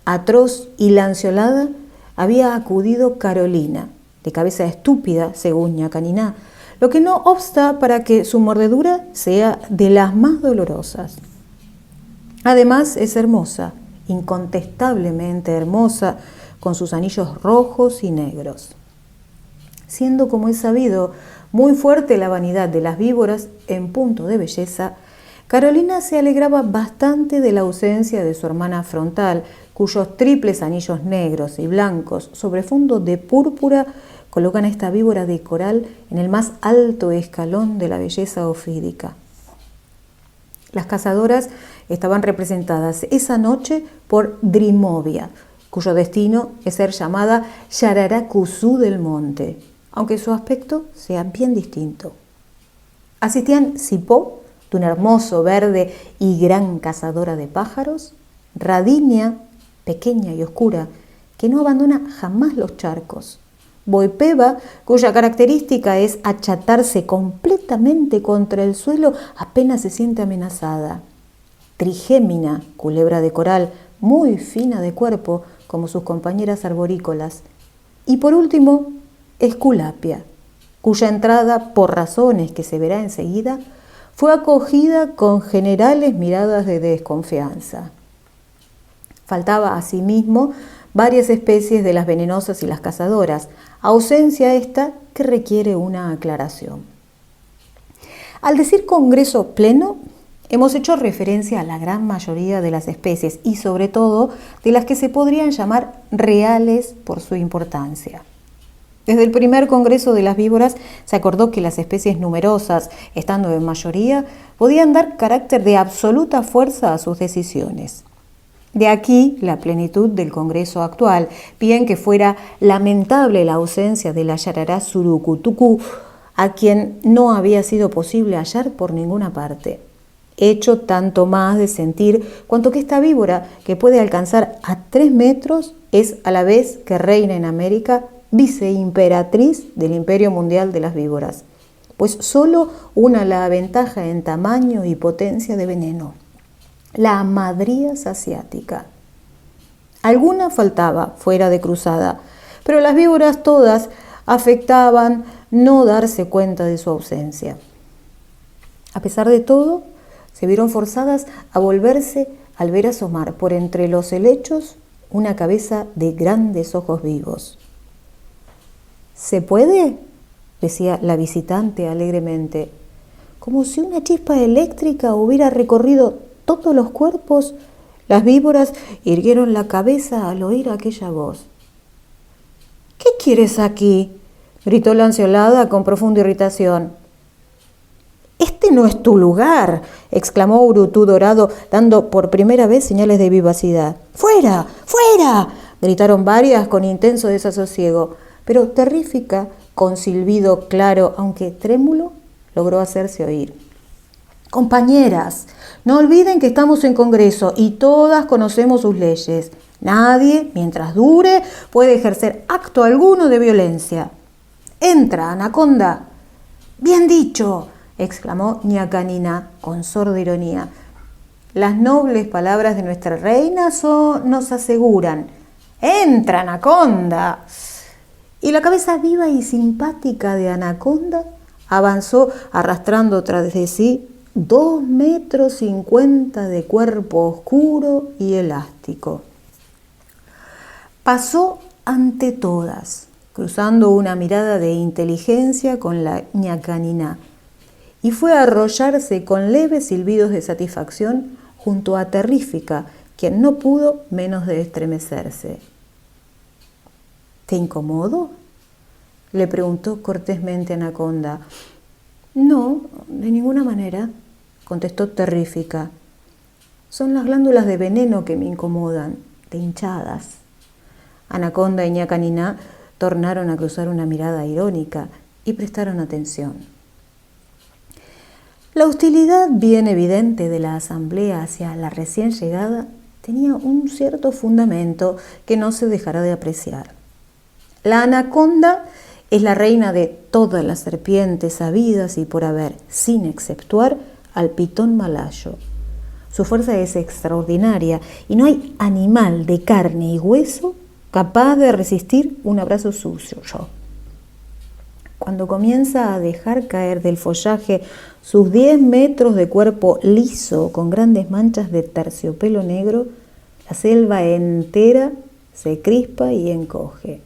Atroz y Lanceolada, había acudido Carolina, de cabeza estúpida, según Ñacaniná, lo que no obsta para que su mordedura sea de las más dolorosas. Además es hermosa, incontestablemente hermosa, con sus anillos rojos y negros. Siendo, como es sabido, muy fuerte la vanidad de las víboras en punto de belleza, Carolina se alegraba bastante de la ausencia de su hermana frontal, cuyos triples anillos negros y blancos sobre fondo de púrpura colocan a esta víbora de coral en el más alto escalón de la belleza ofídica. Las cazadoras estaban representadas esa noche por Drimovia, cuyo destino es ser llamada Yarará-Cuzú del monte, aunque su aspecto sea bien distinto. Asistían Cipó, de un hermoso verde y gran cazadora de pájaros, Radinia, pequeña y oscura, que no abandona jamás los charcos, Boipeva, cuya característica es achatarse completamente contra el suelo apenas se siente amenazada, Trigémina, culebra de coral, muy fina de cuerpo, como sus compañeras arborícolas, y por último, Esculapia, cuya entrada, por razones que se verá enseguida, fue acogida con generales miradas de desconfianza. Faltaba asimismo varias especies de las venenosas y las cazadoras, ausencia esta que requiere una aclaración. Al decir congreso pleno, hemos hecho referencia a la gran mayoría de las especies y sobre todo de las que se podrían llamar reales por su importancia. Desde el primer congreso de las víboras se acordó que las especies numerosas, estando en mayoría, podían dar carácter de absoluta fuerza a sus decisiones. De aquí la plenitud del congreso actual, bien que fuera lamentable la ausencia de la Yarará surucutucú, a quien no había sido posible hallar por ninguna parte. Hecho tanto más de sentir cuanto que esta víbora, que puede alcanzar a 3 metros, es a la vez que reina en América, viceimperatriz del Imperio Mundial de las Víboras, pues solo una la aventaja en tamaño y potencia de veneno, la Hamadryas asiática. Alguna faltaba fuera de cruzada, pero las víboras todas afectaban no darse cuenta de su ausencia. A pesar de todo, se vieron forzadas a volverse al ver asomar por entre los helechos una cabeza de grandes ojos vivos. ¿Se puede?, decía la visitante alegremente, como si una chispa eléctrica hubiera recorrido todos los cuerpos. Las víboras irguieron la cabeza al oír aquella voz. ¿Qué quieres aquí?, gritó Lanceolada con profunda irritación. «Este no es tu lugar», exclamó Urutú Dorado, dando por primera vez señales de vivacidad. «¡Fuera! ¡Fuera!», gritaron varias con intenso desasosiego, pero Terrífica, con silbido claro, aunque trémulo, logró hacerse oír. «Compañeras, no olviden que estamos en congreso y todas conocemos sus leyes. Nadie, mientras dure, puede ejercer acto alguno de violencia. ¡Entra, Anaconda!». «Bien dicho», exclamó Ñacanina con sorda ironía. «Las nobles palabras de nuestra reina nos aseguran. ¡Entra, Anaconda!». Y la cabeza viva y simpática de Anaconda avanzó arrastrando tras de sí 2,50 metros de cuerpo oscuro y elástico. Pasó ante todas, cruzando una mirada de inteligencia con la Ñacanina, y fue a arrollarse con leves silbidos de satisfacción junto a Terrífica, quien no pudo menos de estremecerse. «¿Te incomodo?», le preguntó cortésmente Anaconda. «No, de ninguna manera», contestó Terrífica. «Son las glándulas de veneno que me incomodan, de hinchadas». Anaconda y Ñacanina tornaron a cruzar una mirada irónica y prestaron atención. La hostilidad bien evidente de la asamblea hacia la recién llegada tenía un cierto fundamento que no se dejará de apreciar. La anaconda es la reina de todas las serpientes habidas y por haber, sin exceptuar al pitón malayo. Su fuerza es extraordinaria y no hay animal de carne y hueso capaz de resistir un abrazo suyo. Cuando comienza a dejar caer del follaje sus 10 metros de cuerpo liso con grandes manchas de terciopelo negro, la selva entera se crispa y encoge.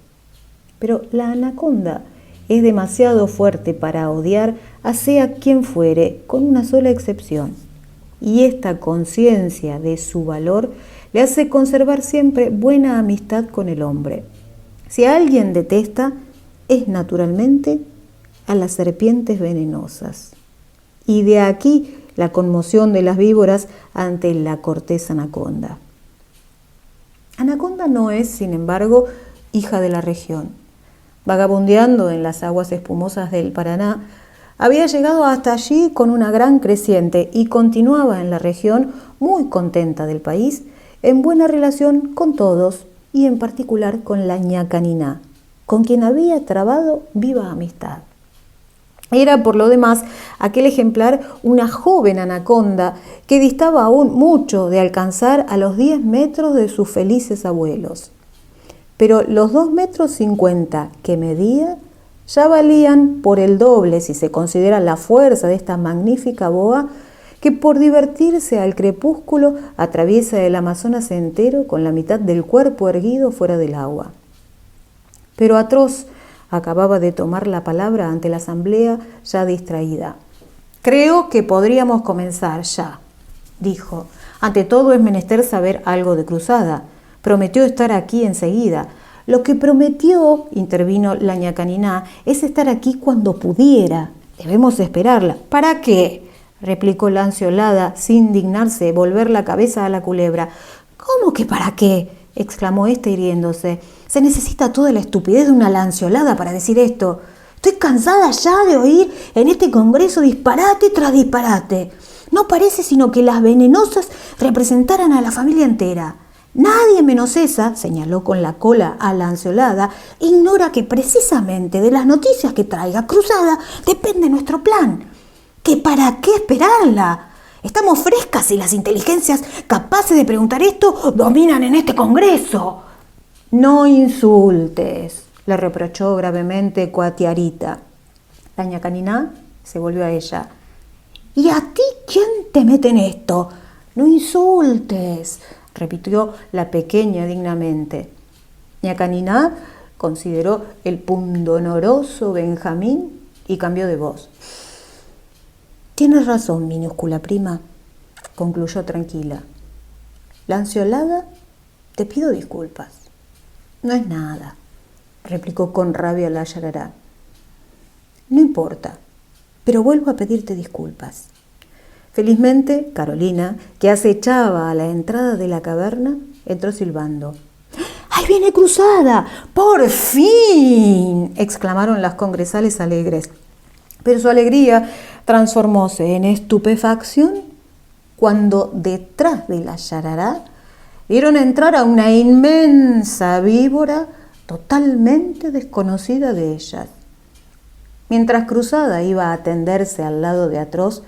Pero la anaconda es demasiado fuerte para odiar a sea quien fuere, con una sola excepción: y esta conciencia de su valor le hace conservar siempre buena amistad con el hombre. Si a alguien detesta, es naturalmente a las serpientes venenosas. Y de aquí la conmoción de las víboras ante la cortés anaconda. Anaconda no es, sin embargo, hija de la región. Vagabundeando en las aguas espumosas del Paraná, había llegado hasta allí con una gran creciente y continuaba en la región muy contenta del país, en buena relación con todos y en particular con la ñacaniná, con quien había trabado viva amistad. Era, por lo demás, aquel ejemplar una joven anaconda que distaba aún mucho de alcanzar a los 10 metros de sus felices abuelos. Pero los 2,50 metros que medía ya valían por el doble si se considera la fuerza de esta magnífica boa que por divertirse al crepúsculo atraviesa el Amazonas entero con la mitad del cuerpo erguido fuera del agua. Pero atroz acababa de tomar la palabra ante la asamblea ya distraída. «Creo que podríamos comenzar ya», dijo. «Ante todo es menester saber algo de Cruzada. Prometió estar aquí enseguida». «Lo que prometió», intervino la ñacaniná, «es estar aquí cuando pudiera. Debemos esperarla». «¿Para qué?», replicó Lanceolada, sin dignarse volver la cabeza a la culebra. «¿Cómo que para qué?», exclamó ésta hiriéndose. «Se necesita toda la estupidez de una lanceolada para decir esto. Estoy cansada ya de oír en este congreso disparate tras disparate. No parece sino que las venenosas representaran a la familia entera. Nadie menos esa», señaló con la cola a Lanceolada, «ignora que precisamente de las noticias que traiga Cruzada depende nuestro plan. ¿Que para qué esperarla? Estamos frescas y las inteligencias capaces de preguntar esto dominan en este congreso». «No insultes», le reprochó gravemente Coatiarita. La ñacaniná se volvió a ella. «¿Y a ti quién te mete en esto? No insultes», repitió la pequeña dignamente. ñacaniná consideró el pundonoroso Benjamín y cambió de voz. «Tienes razón, minúscula prima», concluyó tranquila. «Lanceolada, te pido disculpas». «No es nada», replicó con rabia la yarará. «No importa, pero vuelvo a pedirte disculpas». Felizmente, Carolina, que acechaba a la entrada de la caverna, entró silbando. «¡Ahí viene Cruzada! ¡Por fin!», exclamaron las congresales alegres. Pero su alegría transformóse en estupefacción cuando detrás de la yarará vieron entrar a una inmensa víbora totalmente desconocida de ellas. Mientras Cruzada iba a tenderse al lado de Atroz,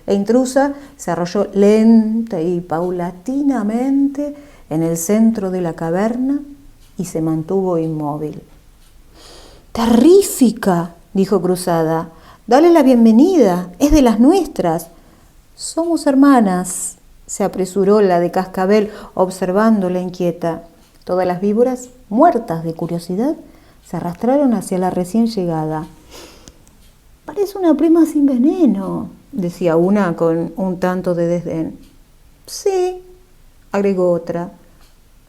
la intrusa se arrolló lenta y paulatinamente en el centro de la caverna y se mantuvo inmóvil. «Terrífica», dijo Cruzada. «Dale la bienvenida, es de las nuestras». «Somos hermanas», se apresuró la de Cascabel, observándola inquieta. Todas las víboras, muertas de curiosidad, se arrastraron hacia la recién llegada. «Parece una prima sin veneno», decía una con un tanto de desdén. «Sí», agregó otra.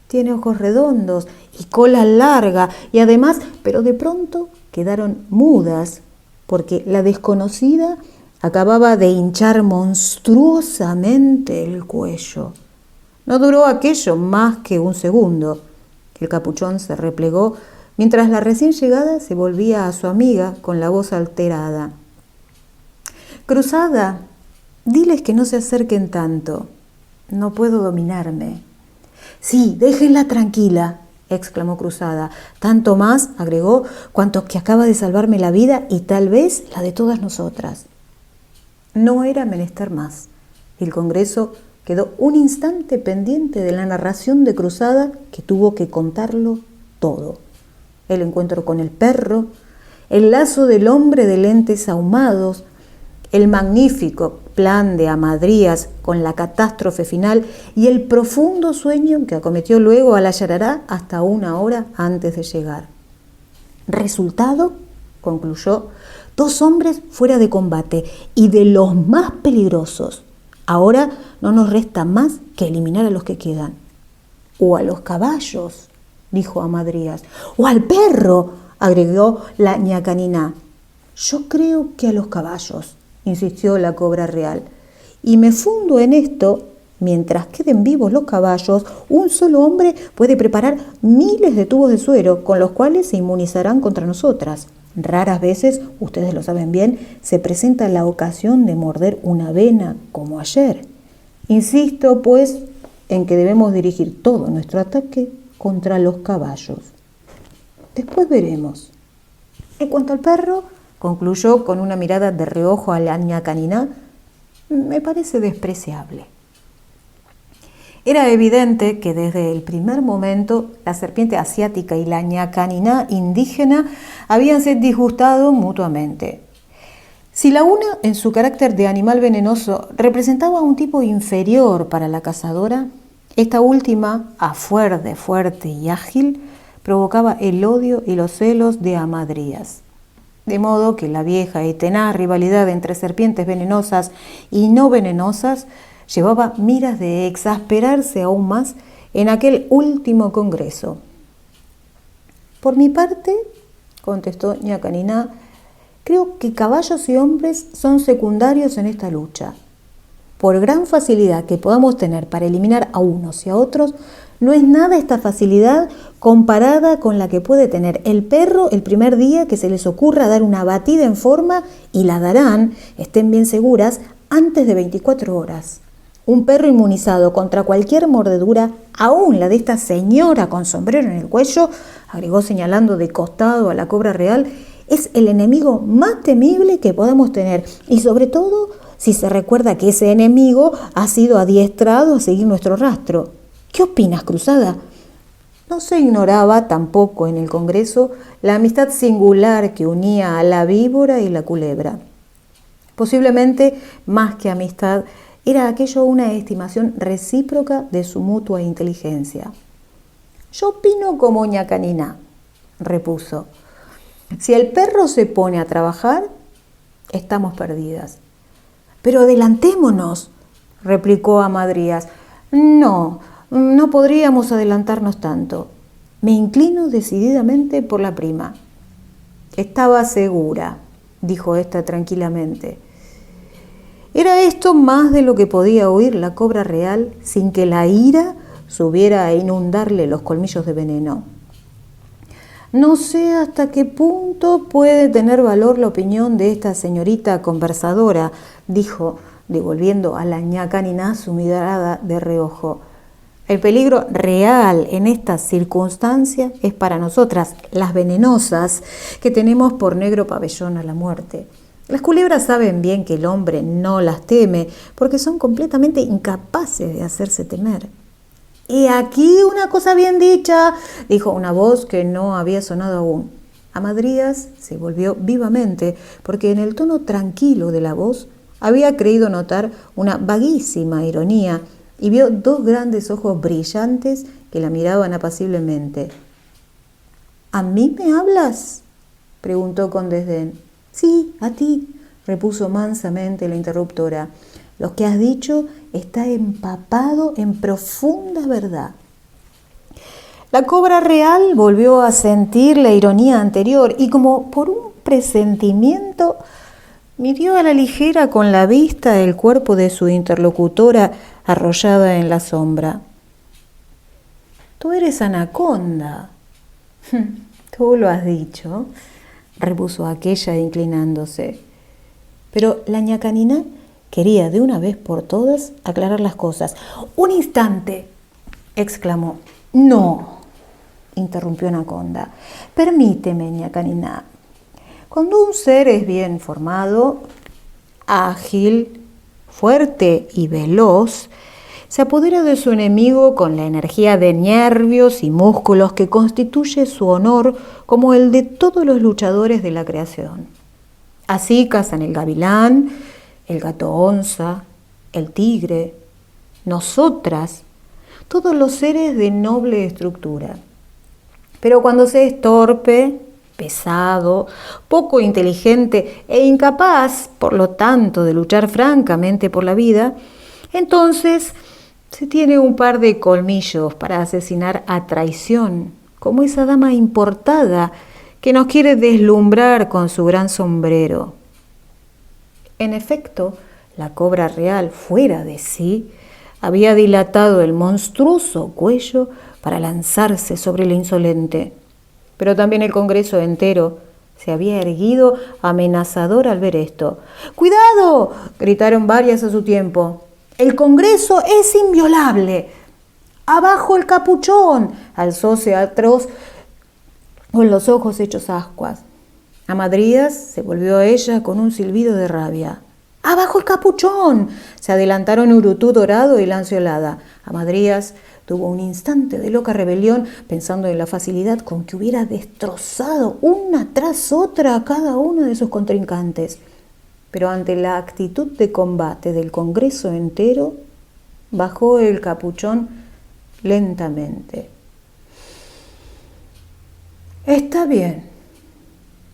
«Tiene ojos redondos y cola larga y además», pero de pronto quedaron mudas porque la desconocida acababa de hinchar monstruosamente el cuello. No duró aquello más que un segundo. El capuchón se replegó mientras la recién llegada se volvía a su amiga con la voz alterada. «Cruzada, diles que no se acerquen tanto. No puedo dominarme». «Sí, déjenla tranquila», exclamó Cruzada. «Tanto más», agregó, «cuanto que acaba de salvarme la vida y tal vez la de todas nosotras». No era menester más. El congreso quedó un instante pendiente de la narración de Cruzada, que tuvo que contarlo todo. El encuentro con el perro, el lazo del hombre de lentes ahumados, el magnífico plan de Amadrías con la catástrofe final y el profundo sueño que acometió luego a la yarará hasta 1 hora antes de llegar. Resultado, concluyó, 2 hombres fuera de combate y de los más peligrosos. Ahora no nos resta más que eliminar a los que quedan. O a los caballos, dijo Amadrías. O al perro, agregó la ñacaniná. Yo creo que a los caballos, insistió la cobra real. Y me fundo en esto. Mientras queden vivos los caballos, un solo hombre puede preparar miles de tubos de suero con los cuales se inmunizarán contra nosotras. Raras veces, ustedes lo saben bien, se presenta la ocasión de morder una vena como ayer. Insisto, pues, en que debemos dirigir todo nuestro ataque contra los caballos. Después veremos. En cuanto al perro, concluyó con una mirada de reojo a la ñacaniná, me parece despreciable. Era evidente que desde el primer momento la serpiente asiática y la ñacaniná indígena habíanse disgustado mutuamente. Si la una, en su carácter de animal venenoso, representaba un tipo inferior para la cazadora, esta última, a fuer de fuerte y ágil, provocaba el odio y los celos de Amadrías. De modo que la vieja y tenaz rivalidad entre serpientes venenosas y no venenosas llevaba miras de exasperarse aún más en aquel último congreso. Por mi parte, contestó ñacaniná, creo que caballos y hombres son secundarios en esta lucha. Por gran facilidad que podamos tener para eliminar a unos y a otros, no es nada esta facilidad comparada con la que puede tener el perro el primer día que se les ocurra dar una batida en forma, y la darán, estén bien seguras, antes de 24 horas. Un perro inmunizado contra cualquier mordedura, aún la de esta señora con sombrero en el cuello, agregó señalando de costado a la cobra real, es el enemigo más temible que podamos tener, y sobre todo si se recuerda que ese enemigo ha sido adiestrado a seguir nuestro rastro. ¿Qué opinas, Cruzada? No se ignoraba tampoco en el Congreso la amistad singular que unía a la víbora y la culebra. Posiblemente, más que amistad, era aquello una estimación recíproca de su mutua inteligencia. Yo opino como ñacaniná, repuso. Si el perro se pone a trabajar, estamos perdidas. Pero adelantémonos, replicó Amadrías. No podríamos adelantarnos tanto. Me inclino decididamente por la prima. Estaba segura, dijo ésta tranquilamente. Era esto más de lo que podía oír la cobra real sin que la ira subiera a inundarle los colmillos de veneno. No sé hasta qué punto puede tener valor la opinión de esta señorita conversadora, dijo, devolviendo a la ñacaniná su mirada de reojo. El peligro real en esta circunstancia es para nosotras, las venenosas, que tenemos por negro pabellón a la muerte. Las culebras saben bien que el hombre no las teme porque son completamente incapaces de hacerse temer. «Y aquí una cosa bien dicha», dijo una voz que no había sonado aún. Amadrías se volvió vivamente porque en el tono tranquilo de la voz había creído notar una vaguísima ironía y vio dos grandes ojos brillantes que la miraban apaciblemente. «¿A mí me hablas?», preguntó con desdén. «Sí, a ti», repuso mansamente la interruptora. «Lo que has dicho está empapado en profunda verdad». La cobra real volvió a sentir la ironía anterior y, como por un presentimiento, miró a la ligera con la vista el cuerpo de su interlocutora arrollada en la sombra. «Tú eres Anaconda». «Tú lo has dicho», repuso aquella inclinándose. Pero la ñacaniná quería de una vez por todas aclarar las cosas. «Un instante», exclamó. «No», interrumpió Anaconda. «Permíteme, ñacaniná. Cuando un ser es bien formado, ágil, fuerte y veloz, se apodera de su enemigo con la energía de nervios y músculos que constituye su honor como el de todos los luchadores de la creación. Así cazan el gavilán, el gato onza, el tigre, nosotras, todos los seres de noble estructura. Pero cuando se es torpe, pesado, poco inteligente e incapaz, por lo tanto, de luchar francamente por la vida, Entonces se tiene un par de colmillos para asesinar a traición, como esa dama importada que nos quiere deslumbrar con su gran sombrero. En efecto, la cobra real, fuera de sí, había dilatado el monstruoso cuello para lanzarse sobre el insolente. Pero también el Congreso entero se había erguido amenazador al ver esto. ¡Cuidado!, gritaron varias a su tiempo. ¡El Congreso es inviolable! ¡Abajo el capuchón!, alzóse atroz con los ojos hechos ascuas. Amadrías se volvió a ella con un silbido de rabia. ¡Abajo el capuchón!, se adelantaron Urutú Dorado y Lanceolada. Amadrías tuvo un instante de loca rebelión, pensando en la facilidad con que hubiera destrozado una tras otra a cada uno de sus contrincantes. Pero ante la actitud de combate del Congreso entero, bajó el capuchón lentamente. «Está bien»,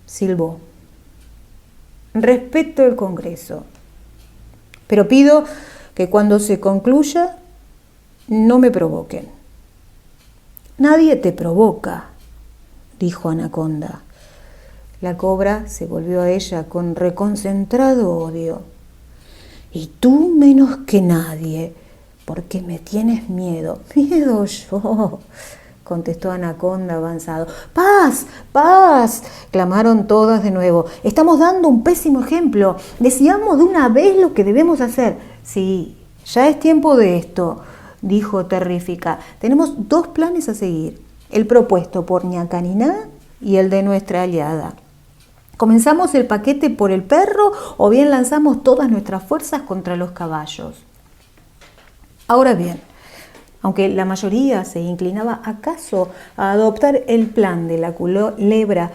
silbó. «Respeto el Congreso, pero pido que cuando se concluya no me provoquen». «Nadie te provoca», dijo Anaconda. La cobra se volvió a ella con reconcentrado odio. «Y tú menos que nadie, porque me tienes miedo». «Miedo yo», contestó Anaconda avanzado. «¡Paz! ¡Paz!», clamaron todas de nuevo. «Estamos dando un pésimo ejemplo. Decidamos de una vez lo que debemos hacer». «Sí, ya es tiempo de esto», dijo Terrífica. «Tenemos dos planes a seguir, el propuesto por Ñacaniná y el de nuestra aliada. ¿Comenzamos el paquete por el perro o bien lanzamos todas nuestras fuerzas contra los caballos?». Ahora bien, aunque la mayoría se inclinaba acaso a adoptar el plan de la culebra,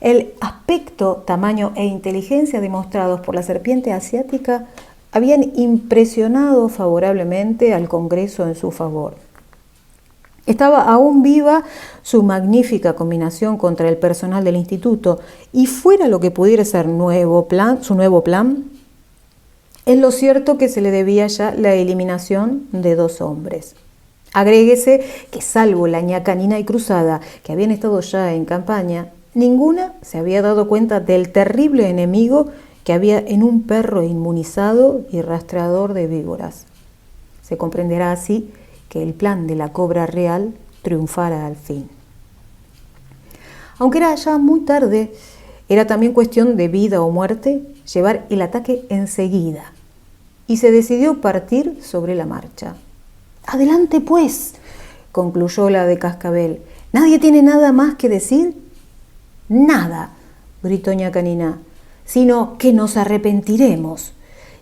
el aspecto, tamaño e inteligencia demostrados por la serpiente asiática habían impresionado favorablemente al Congreso en su favor. Estaba aún viva su magnífica combinación contra el personal del instituto, y fuera lo que pudiera ser su nuevo plan, es lo cierto que se le debía ya la eliminación de 2 hombres. Agréguese que, salvo la Ñacanina y Cruzada, que habían estado ya en campaña, ninguna se había dado cuenta del terrible enemigo que había en un perro inmunizado y rastreador de víboras. Se comprenderá así que el plan de la cobra real triunfara al fin. Aunque era ya muy tarde, era también cuestión de vida o muerte llevar el ataque enseguida, y se decidió partir sobre la marcha. «Adelante, pues», concluyó la de Cascabel. «¿Nadie tiene nada más que decir?». «Nada», gritó Ñacanina, «sino que nos arrepentiremos».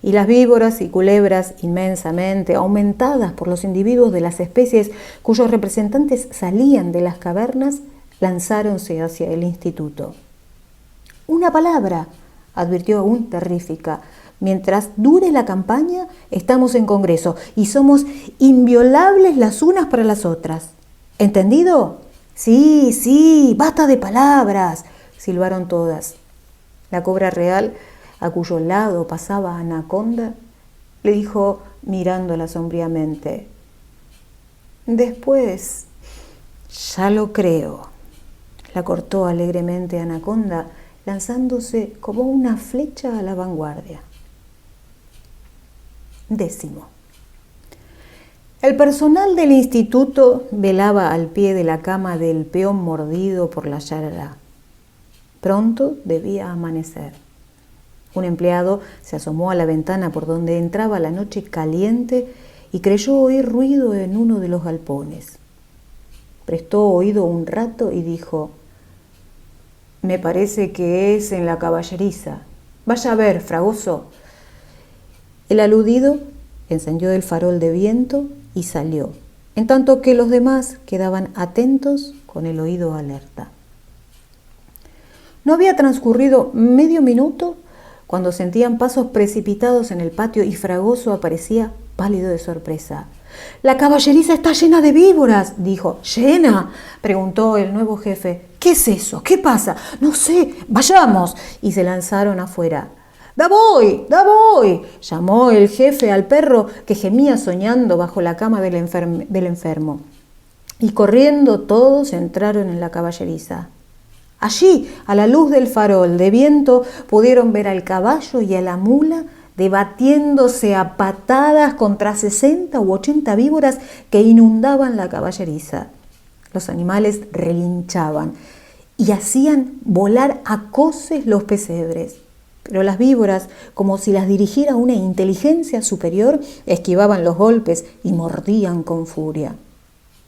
Y las víboras y culebras, inmensamente aumentadas por los individuos de las especies cuyos representantes salían de las cavernas, lanzáronse hacia el instituto. «Una palabra», advirtió aún Terrífica. «Mientras dure la campaña, estamos en Congreso y somos inviolables las unas para las otras. ¿Entendido?». «Sí, sí, basta de palabras», silbaron todas. La cobra real, a cuyo lado pasaba Anaconda, le dijo mirándola sombríamente: «Después, ya lo creo». La cortó alegremente Anaconda, lanzándose como una flecha a la vanguardia. 10. El personal del instituto velaba al pie de la cama del peón mordido por la yarará. Pronto debía amanecer. Un empleado se asomó a la ventana por donde entraba la noche caliente y creyó oír ruido en uno de los galpones. Prestó oído un rato y dijo: «Me parece que es en la caballeriza. Vaya a ver, Fragoso». El aludido encendió el farol de viento y salió, en tanto que los demás quedaban atentos con el oído alerta. No había transcurrido medio minuto cuando sentían pasos precipitados en el patio y Fragoso aparecía pálido de sorpresa. «La caballeriza está llena de víboras», dijo. «¿Llena?», preguntó el nuevo jefe. «¿Qué es eso? ¿Qué pasa?». «No sé, vayamos». Y se lanzaron afuera. ¡Da voy! ¡Da voy!, llamó el jefe al perro que gemía soñando bajo la cama del enfermo. Y corriendo todos entraron en la caballeriza. Allí, a la luz del farol de viento, pudieron ver al caballo y a la mula debatiéndose a patadas contra 60 u 80 víboras que inundaban la caballeriza. Los animales relinchaban y hacían volar a coces los pesebres. Pero las víboras, como si las dirigiera una inteligencia superior, esquivaban los golpes y mordían con furia.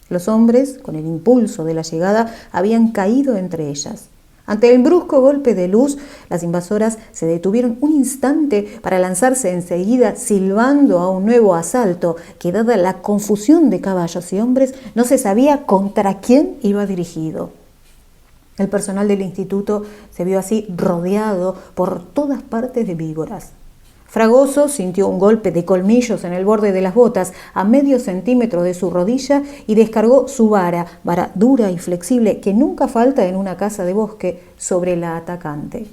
Los hombres, con el impulso de la llegada, habían caído entre ellas. Ante el brusco golpe de luz, las invasoras se detuvieron un instante para lanzarse enseguida silbando a un nuevo asalto que, dada la confusión de caballos y hombres, no se sabía contra quién iba dirigido. El personal del instituto se vio así rodeado por todas partes de víboras. Fragoso sintió un golpe de colmillos en el borde de las botas a medio centímetro de su rodilla y descargó su vara dura y flexible que nunca falta en una casa de bosque, sobre la atacante.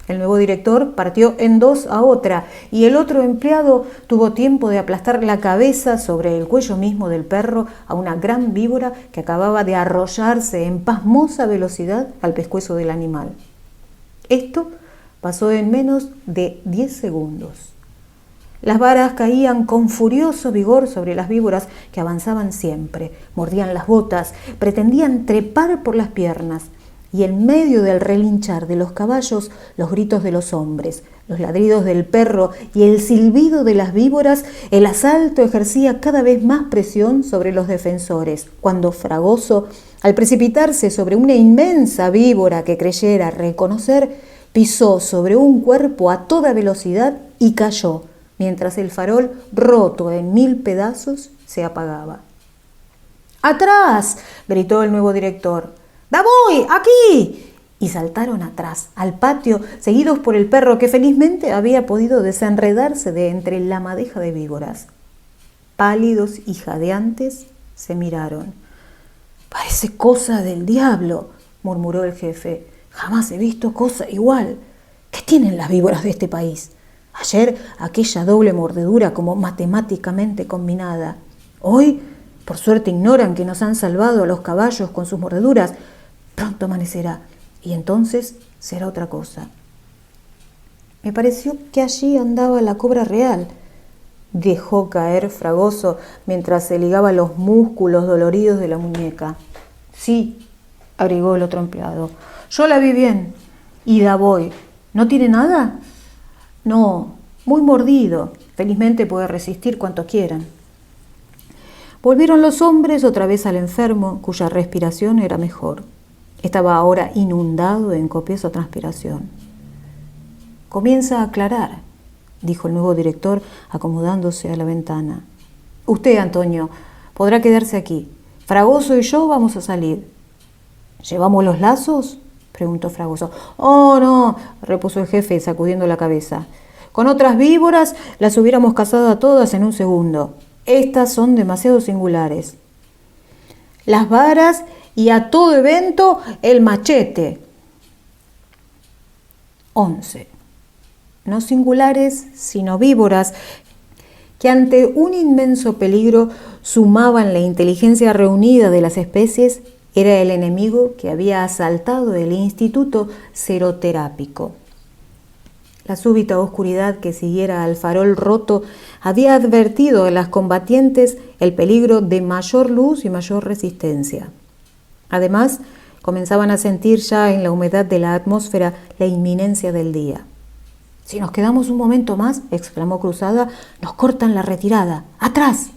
El nuevo director partió en dos a otra y el otro empleado tuvo tiempo de aplastar la cabeza sobre el cuello mismo del perro a una gran víbora que acababa de arrollarse en pasmosa velocidad al pescuezo del animal. Esto pasó en menos de 10 segundos. Las varas caían con furioso vigor sobre las víboras que avanzaban siempre, mordían las botas, pretendían trepar por las piernas, y en medio del relinchar de los caballos, los gritos de los hombres, los ladridos del perro y el silbido de las víboras, el asalto ejercía cada vez más presión sobre los defensores, cuando Fragoso, al precipitarse sobre una inmensa víbora que creyera reconocer, pisó sobre un cuerpo a toda velocidad y cayó, mientras el farol, roto en 1000 pedazos, se apagaba. ¡Atrás!, gritó el nuevo director. ¡Da voy! ¡Aquí! Y saltaron atrás, al patio, seguidos por el perro que felizmente había podido desenredarse de entre la madeja de víboras. Pálidos y jadeantes se miraron. «Parece cosa del diablo», murmuró el jefe. «Jamás he visto cosa igual. ¿Qué tienen las víboras de este país? Ayer aquella doble mordedura como matemáticamente combinada. Hoy, por suerte, ignoran que nos han salvado a los caballos con sus mordeduras. Pronto amanecerá y entonces será otra cosa». «Me pareció que allí andaba la cobra real», dejó caer Fragoso mientras se ligaba los músculos doloridos de la muñeca. «Sí», agregó el otro empleado, «yo la vi bien. Y da voy. ¿No tiene nada?» «No, muy mordido. Felizmente puede resistir cuanto quieran». Volvieron los hombres otra vez al enfermo, cuya respiración era mejor. Estaba ahora inundado en copiosa transpiración. «Comienza a aclarar», dijo el nuevo director, acomodándose a la ventana. «Usted, Antonio, podrá quedarse aquí. Fragoso y yo vamos a salir». «¿Llevamos los lazos?», preguntó Fragoso. «Oh, no», repuso el jefe, sacudiendo la cabeza. «Con otras víboras las hubiéramos cazado a todas en un segundo. Estas son demasiado singulares. Las varas y a todo evento el machete». 11. No singulares, sino víboras, que ante un inmenso peligro sumaban la inteligencia reunida de las especies, era el enemigo que había asaltado el instituto seroterápico. La súbita oscuridad que siguiera al farol roto había advertido a las combatientes el peligro de mayor luz y mayor resistencia. Además, comenzaban a sentir ya en la humedad de la atmósfera la inminencia del día. «Si nos quedamos un momento más», exclamó Cruzada, «nos cortan la retirada. ¡Atrás!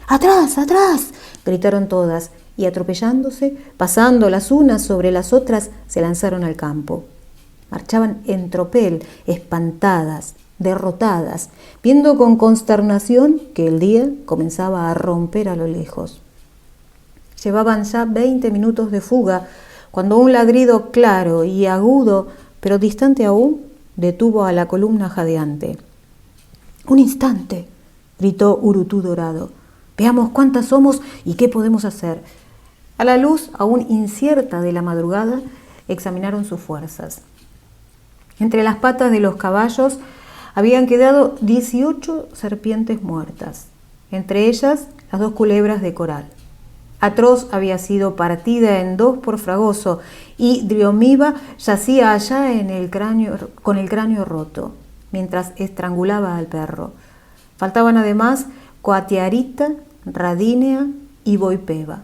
¡Atrás! ¡Atrás!», gritaron todas, y atropellándose, pasando las unas sobre las otras, se lanzaron al campo. Marchaban en tropel, espantadas, derrotadas, viendo con consternación que el día comenzaba a romper a lo lejos. Llevaban ya 20 minutos de fuga, cuando un ladrido claro y agudo, pero distante aún, detuvo a la columna jadeante. «Un instante», gritó Urutú Dorado. «Veamos cuántas somos y qué podemos hacer». A la luz aún incierta de la madrugada, examinaron sus fuerzas. Entre las patas de los caballos habían quedado 18 serpientes muertas, entre ellas las 2 culebras de coral. Atroz había sido partida en 2 por Fragoso y Driomiva yacía allá con el cráneo roto, mientras estrangulaba al perro. Faltaban además Coatiarita, Radínea y Boipeva.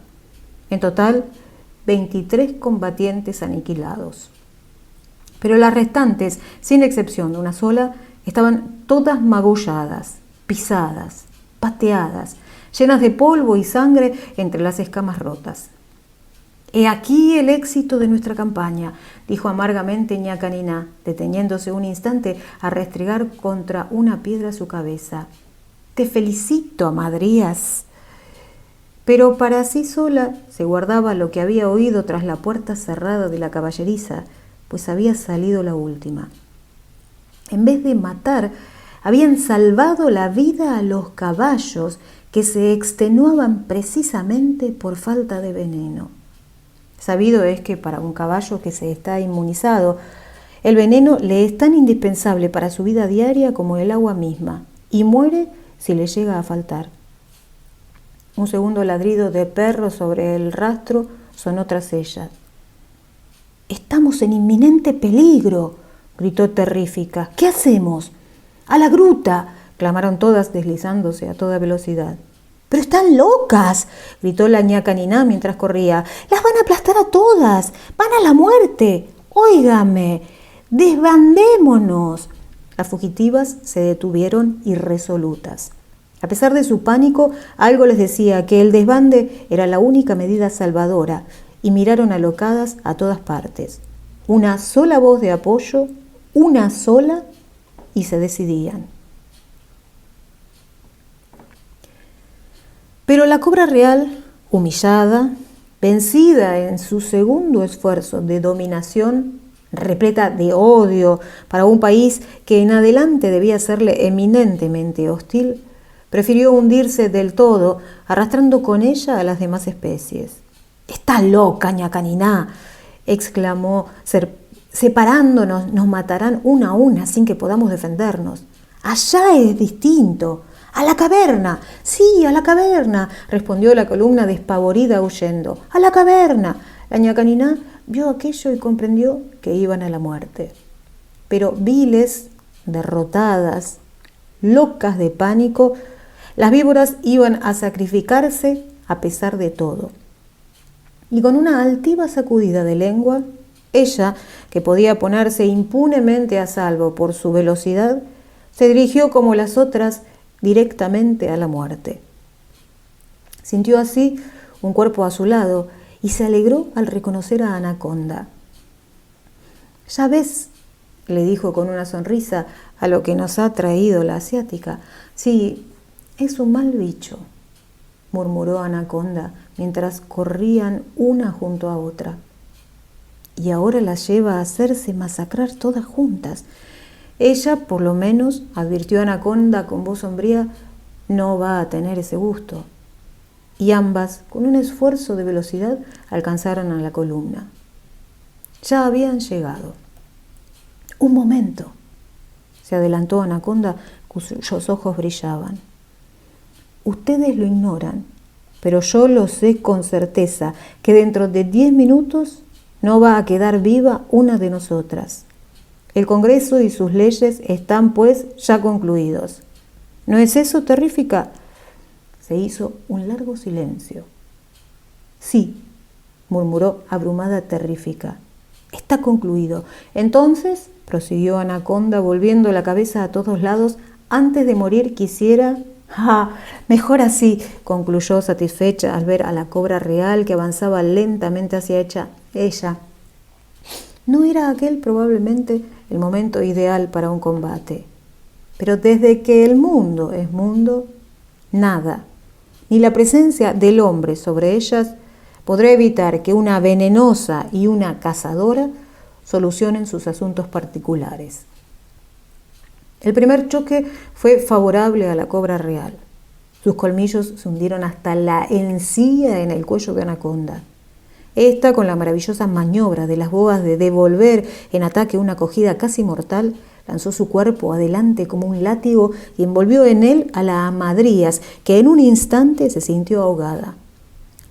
En total, 23 combatientes aniquilados. Pero las restantes, sin excepción de una sola, estaban todas magulladas, pisadas, pateadas, llenas de polvo y sangre entre las escamas rotas. «He aquí el éxito de nuestra campaña», dijo amargamente Ñacaniná, deteniéndose un instante a restregar contra una piedra su cabeza. «Te felicito, Amadrías». Pero para sí sola se guardaba lo que había oído tras la puerta cerrada de la caballeriza, pues había salido la última. En vez de matar, habían salvado la vida a los caballos que se extenuaban precisamente por falta de veneno. Sabido es que para un caballo que se está inmunizado, el veneno le es tan indispensable para su vida diaria como el agua misma, y muere si le llega a faltar. Un segundo ladrido de perro sobre el rastro sonó tras ellas. «Estamos en inminente peligro», gritó terrífica. «¿Qué hacemos?» «¡A la gruta!», clamaron todas deslizándose a toda velocidad. «¡Pero están locas!», gritó la Ñacaniná mientras corría. «¡Las van a aplastar a todas! ¡Van a la muerte! ¡Óigame! ¡Desbandémonos!». Las fugitivas se detuvieron irresolutas. A pesar de su pánico, algo les decía que el desbande era la única medida salvadora, y miraron alocadas a todas partes. Una sola voz de apoyo, una sola, y se decidían. Pero la cobra real, humillada, vencida en su segundo esfuerzo de dominación, repleta de odio para un país que en adelante debía serle eminentemente hostil, prefirió hundirse del todo, arrastrando con ella a las demás especies. «¡Está loca, Ñacaniná!», exclamó. «Separándonos nos matarán una a una sin que podamos defendernos. Allá es distinto. ¡A la caverna! ¡Sí, a la caverna!», respondió la columna despavorida huyendo. «¡A la caverna!». La Ñacaniná vio aquello y comprendió que iban a la muerte. Pero viles, derrotadas, locas de pánico, las víboras iban a sacrificarse a pesar de todo. Y con una altiva sacudida de lengua, ella, que podía ponerse impunemente a salvo por su velocidad, se dirigió como las otras directamente a la muerte. Sintió así un cuerpo a su lado y se alegró al reconocer a Anaconda. «Ya ves», le dijo con una sonrisa, «a lo que nos ha traído la asiática. Sí, es un mal bicho», murmuró Anaconda mientras corrían una junto a otra. «Y ahora las lleva a hacerse masacrar todas juntas». «Ella, por lo menos», advirtió Anaconda con voz sombría, «no va a tener ese gusto». Y ambas, con un esfuerzo de velocidad, alcanzaron a la columna. Ya habían llegado. «Un momento», se adelantó Anaconda, cuyos ojos brillaban. «Ustedes lo ignoran, pero yo lo sé con certeza, que dentro de 10 minutos no va a quedar viva una de nosotras. El Congreso y sus leyes están, pues, ya concluidos. ¿No es eso, terrífica?». Se hizo un largo silencio. «Sí», murmuró abrumada terrífica, «está concluido. Entonces», prosiguió Anaconda volviendo la cabeza a todos lados, «antes de morir quisiera...». «Ah, mejor así», concluyó satisfecha al ver a la cobra real que avanzaba lentamente hacia ella. No era aquel probablemente el momento ideal para un combate, pero desde que el mundo es mundo, nada, ni la presencia del hombre sobre ellas, podrá evitar que una venenosa y una cazadora solucionen sus asuntos particulares. El primer choque fue favorable a la cobra real. Sus colmillos se hundieron hasta la encía en el cuello de Anaconda. Esta, con la maravillosa maniobra de las boas de devolver en ataque una acogida casi mortal, lanzó su cuerpo adelante como un látigo y envolvió en él a la amadrías, que en un instante se sintió ahogada.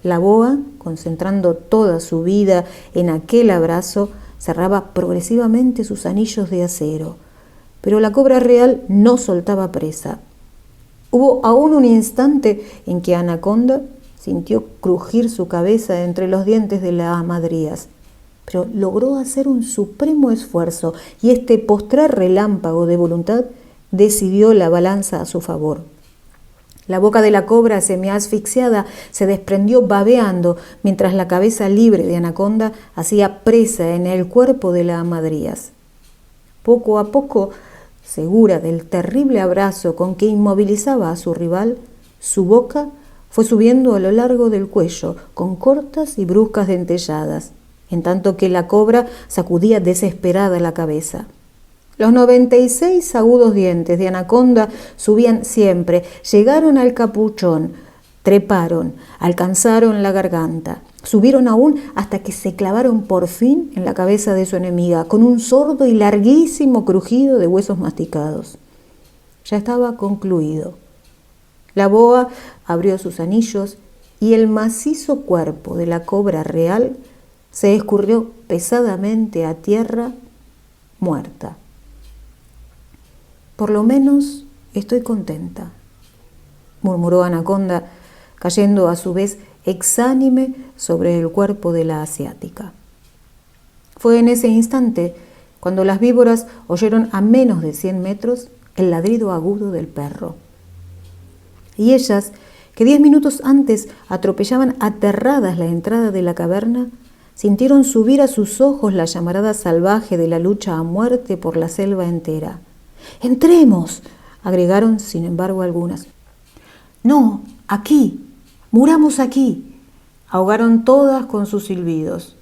La boa, concentrando toda su vida en aquel abrazo, cerraba progresivamente sus anillos de acero, pero la cobra real no soltaba presa. Hubo aún un instante en que Anaconda sintió crujir su cabeza entre los dientes de la amadrías, pero logró hacer un supremo esfuerzo y este postrer relámpago de voluntad decidió la balanza a su favor. La boca de la cobra semiasfixiada se desprendió babeando mientras la cabeza libre de Anaconda hacía presa en el cuerpo de la amadrías. Poco a poco, segura del terrible abrazo con que inmovilizaba a su rival, su boca fue subiendo a lo largo del cuello con cortas y bruscas dentelladas, en tanto que la cobra sacudía desesperada la cabeza. Los 96 agudos dientes de Anaconda subían siempre, llegaron al capuchón, treparon, alcanzaron la garganta, subieron aún hasta que se clavaron por fin en la cabeza de su enemiga, con un sordo y larguísimo crujido de huesos masticados. Ya estaba concluido. La boa abrió sus anillos y el macizo cuerpo de la cobra real se escurrió pesadamente a tierra, muerta. «Por lo menos estoy contenta», murmuró Anaconda, cayendo a su vez exánime sobre el cuerpo de la asiática. Fue en ese instante cuando las víboras oyeron a menos de 100 metros el ladrido agudo del perro. Y ellas, que 10 minutos antes atropellaban aterradas la entrada de la caverna, sintieron subir a sus ojos la llamarada salvaje de la lucha a muerte por la selva entera. «¡Entremos!», agregaron sin embargo algunas. «No, aquí, muramos aquí», ahogaron todas con sus silbidos.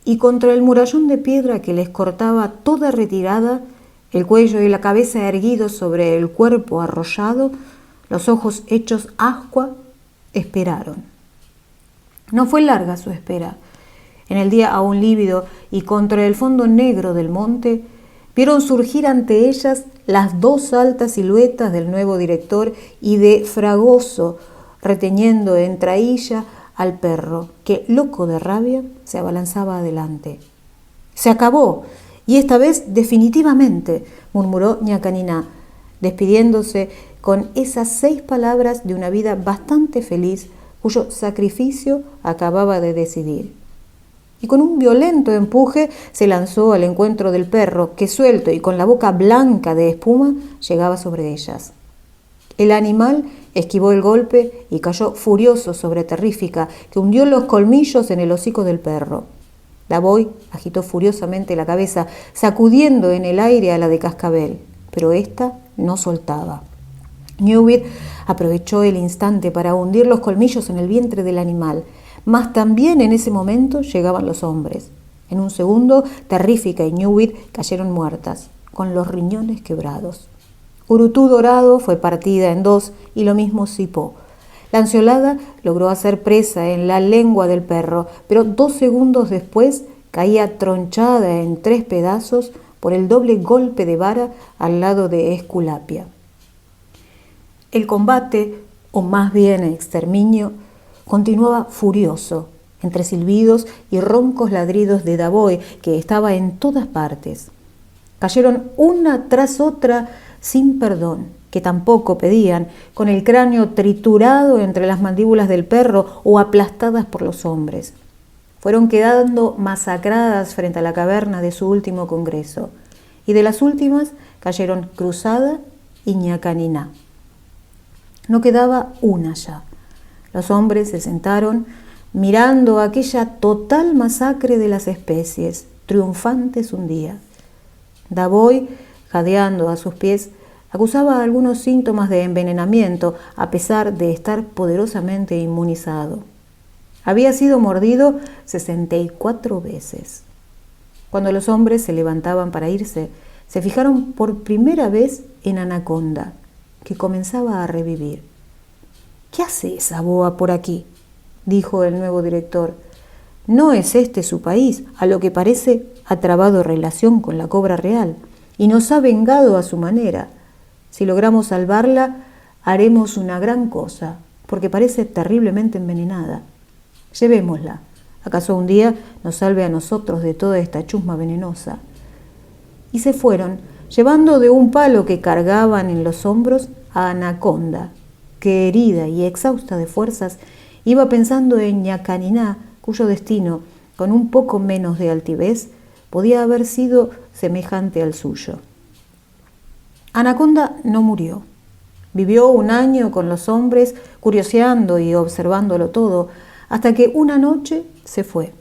Y contra el murallón de piedra que les cortaba toda retirada, el cuello y la cabeza erguidos sobre el cuerpo arrollado, los ojos hechos ascua, esperaron. No fue larga su espera. En el día aún lívido y contra el fondo negro del monte, vieron surgir ante ellas las dos altas siluetas del nuevo director y de Fragoso, reteniendo en traílla al perro, que, loco de rabia, se abalanzaba adelante. «Se acabó, y esta vez definitivamente», murmuró Ñacaniná, despidiéndose con esas 6 palabras de una vida bastante feliz, cuyo sacrificio acababa de decidir. Y con un violento empuje se lanzó al encuentro del perro, que suelto y con la boca blanca de espuma llegaba sobre ellas. El animal esquivó el golpe y cayó furioso sobre Terrífica, que hundió los colmillos en el hocico del perro. Davoy agitó furiosamente la cabeza, sacudiendo en el aire a la de Cascabel, pero ésta no soltaba. Ñúbit aprovechó el instante para hundir los colmillos en el vientre del animal, mas también en ese momento llegaban los hombres. En un segundo, Terrífica y Ñúbit cayeron muertas, con los riñones quebrados. Urutú Dorado fue partida en 2 y lo mismo Cipó. Lanceolada logró hacer presa en la lengua del perro, pero 2 segundos después caía tronchada en 3 pedazos por el doble golpe de vara al lado de Esculapia. El combate, o más bien exterminio, continuaba furioso, entre silbidos y roncos ladridos de Davoy, que estaba en todas partes. Cayeron una tras otra sin perdón, que tampoco pedían, con el cráneo triturado entre las mandíbulas del perro o aplastadas por los hombres. Fueron quedando masacradas frente a la caverna de su último congreso, y de las últimas cayeron Cruzada y Ñacaniná. No quedaba una ya. Los hombres se sentaron mirando aquella total masacre de las especies, triunfantes un día. Davoy, jadeando a sus pies, acusaba algunos síntomas de envenenamiento, a pesar de estar poderosamente inmunizado. Había sido mordido 64 veces. Cuando los hombres se levantaban para irse, se fijaron por primera vez en Anaconda, que comenzaba a revivir. «¿Qué hace esa boa por aquí?», dijo el nuevo director. no es este su país, a lo que parece ha trabado relación con la cobra real y nos ha vengado a su manera. Si logramos salvarla, haremos una gran cosa, porque parece terriblemente envenenada. Llevémosla. ¿Acaso un día nos salve a nosotros de toda esta chusma venenosa? Y se fueron, llevando de un palo que cargaban en los hombros a Anaconda, que herida y exhausta de fuerzas, iba pensando en Ñacaniná, cuyo destino, con un poco menos de altivez, podía haber sido semejante al suyo. Anaconda no murió. Vivió un año con los hombres, curioseando y observándolo todo, hasta que una noche se fue.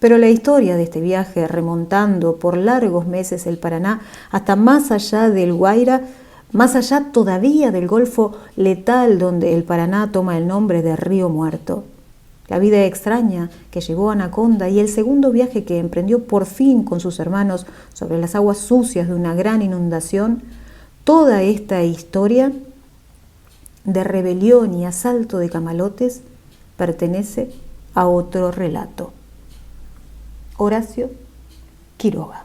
Pero la historia de este viaje, remontando por largos meses el Paraná hasta más allá del Guaira, más allá todavía del Golfo Letal donde el Paraná toma el nombre de Río Muerto, la vida extraña que llevó Anaconda y el segundo viaje que emprendió por fin con sus hermanos sobre las aguas sucias de una gran inundación, toda esta historia de rebelión y asalto de camalotes pertenece a otro relato. Horacio Quiroga.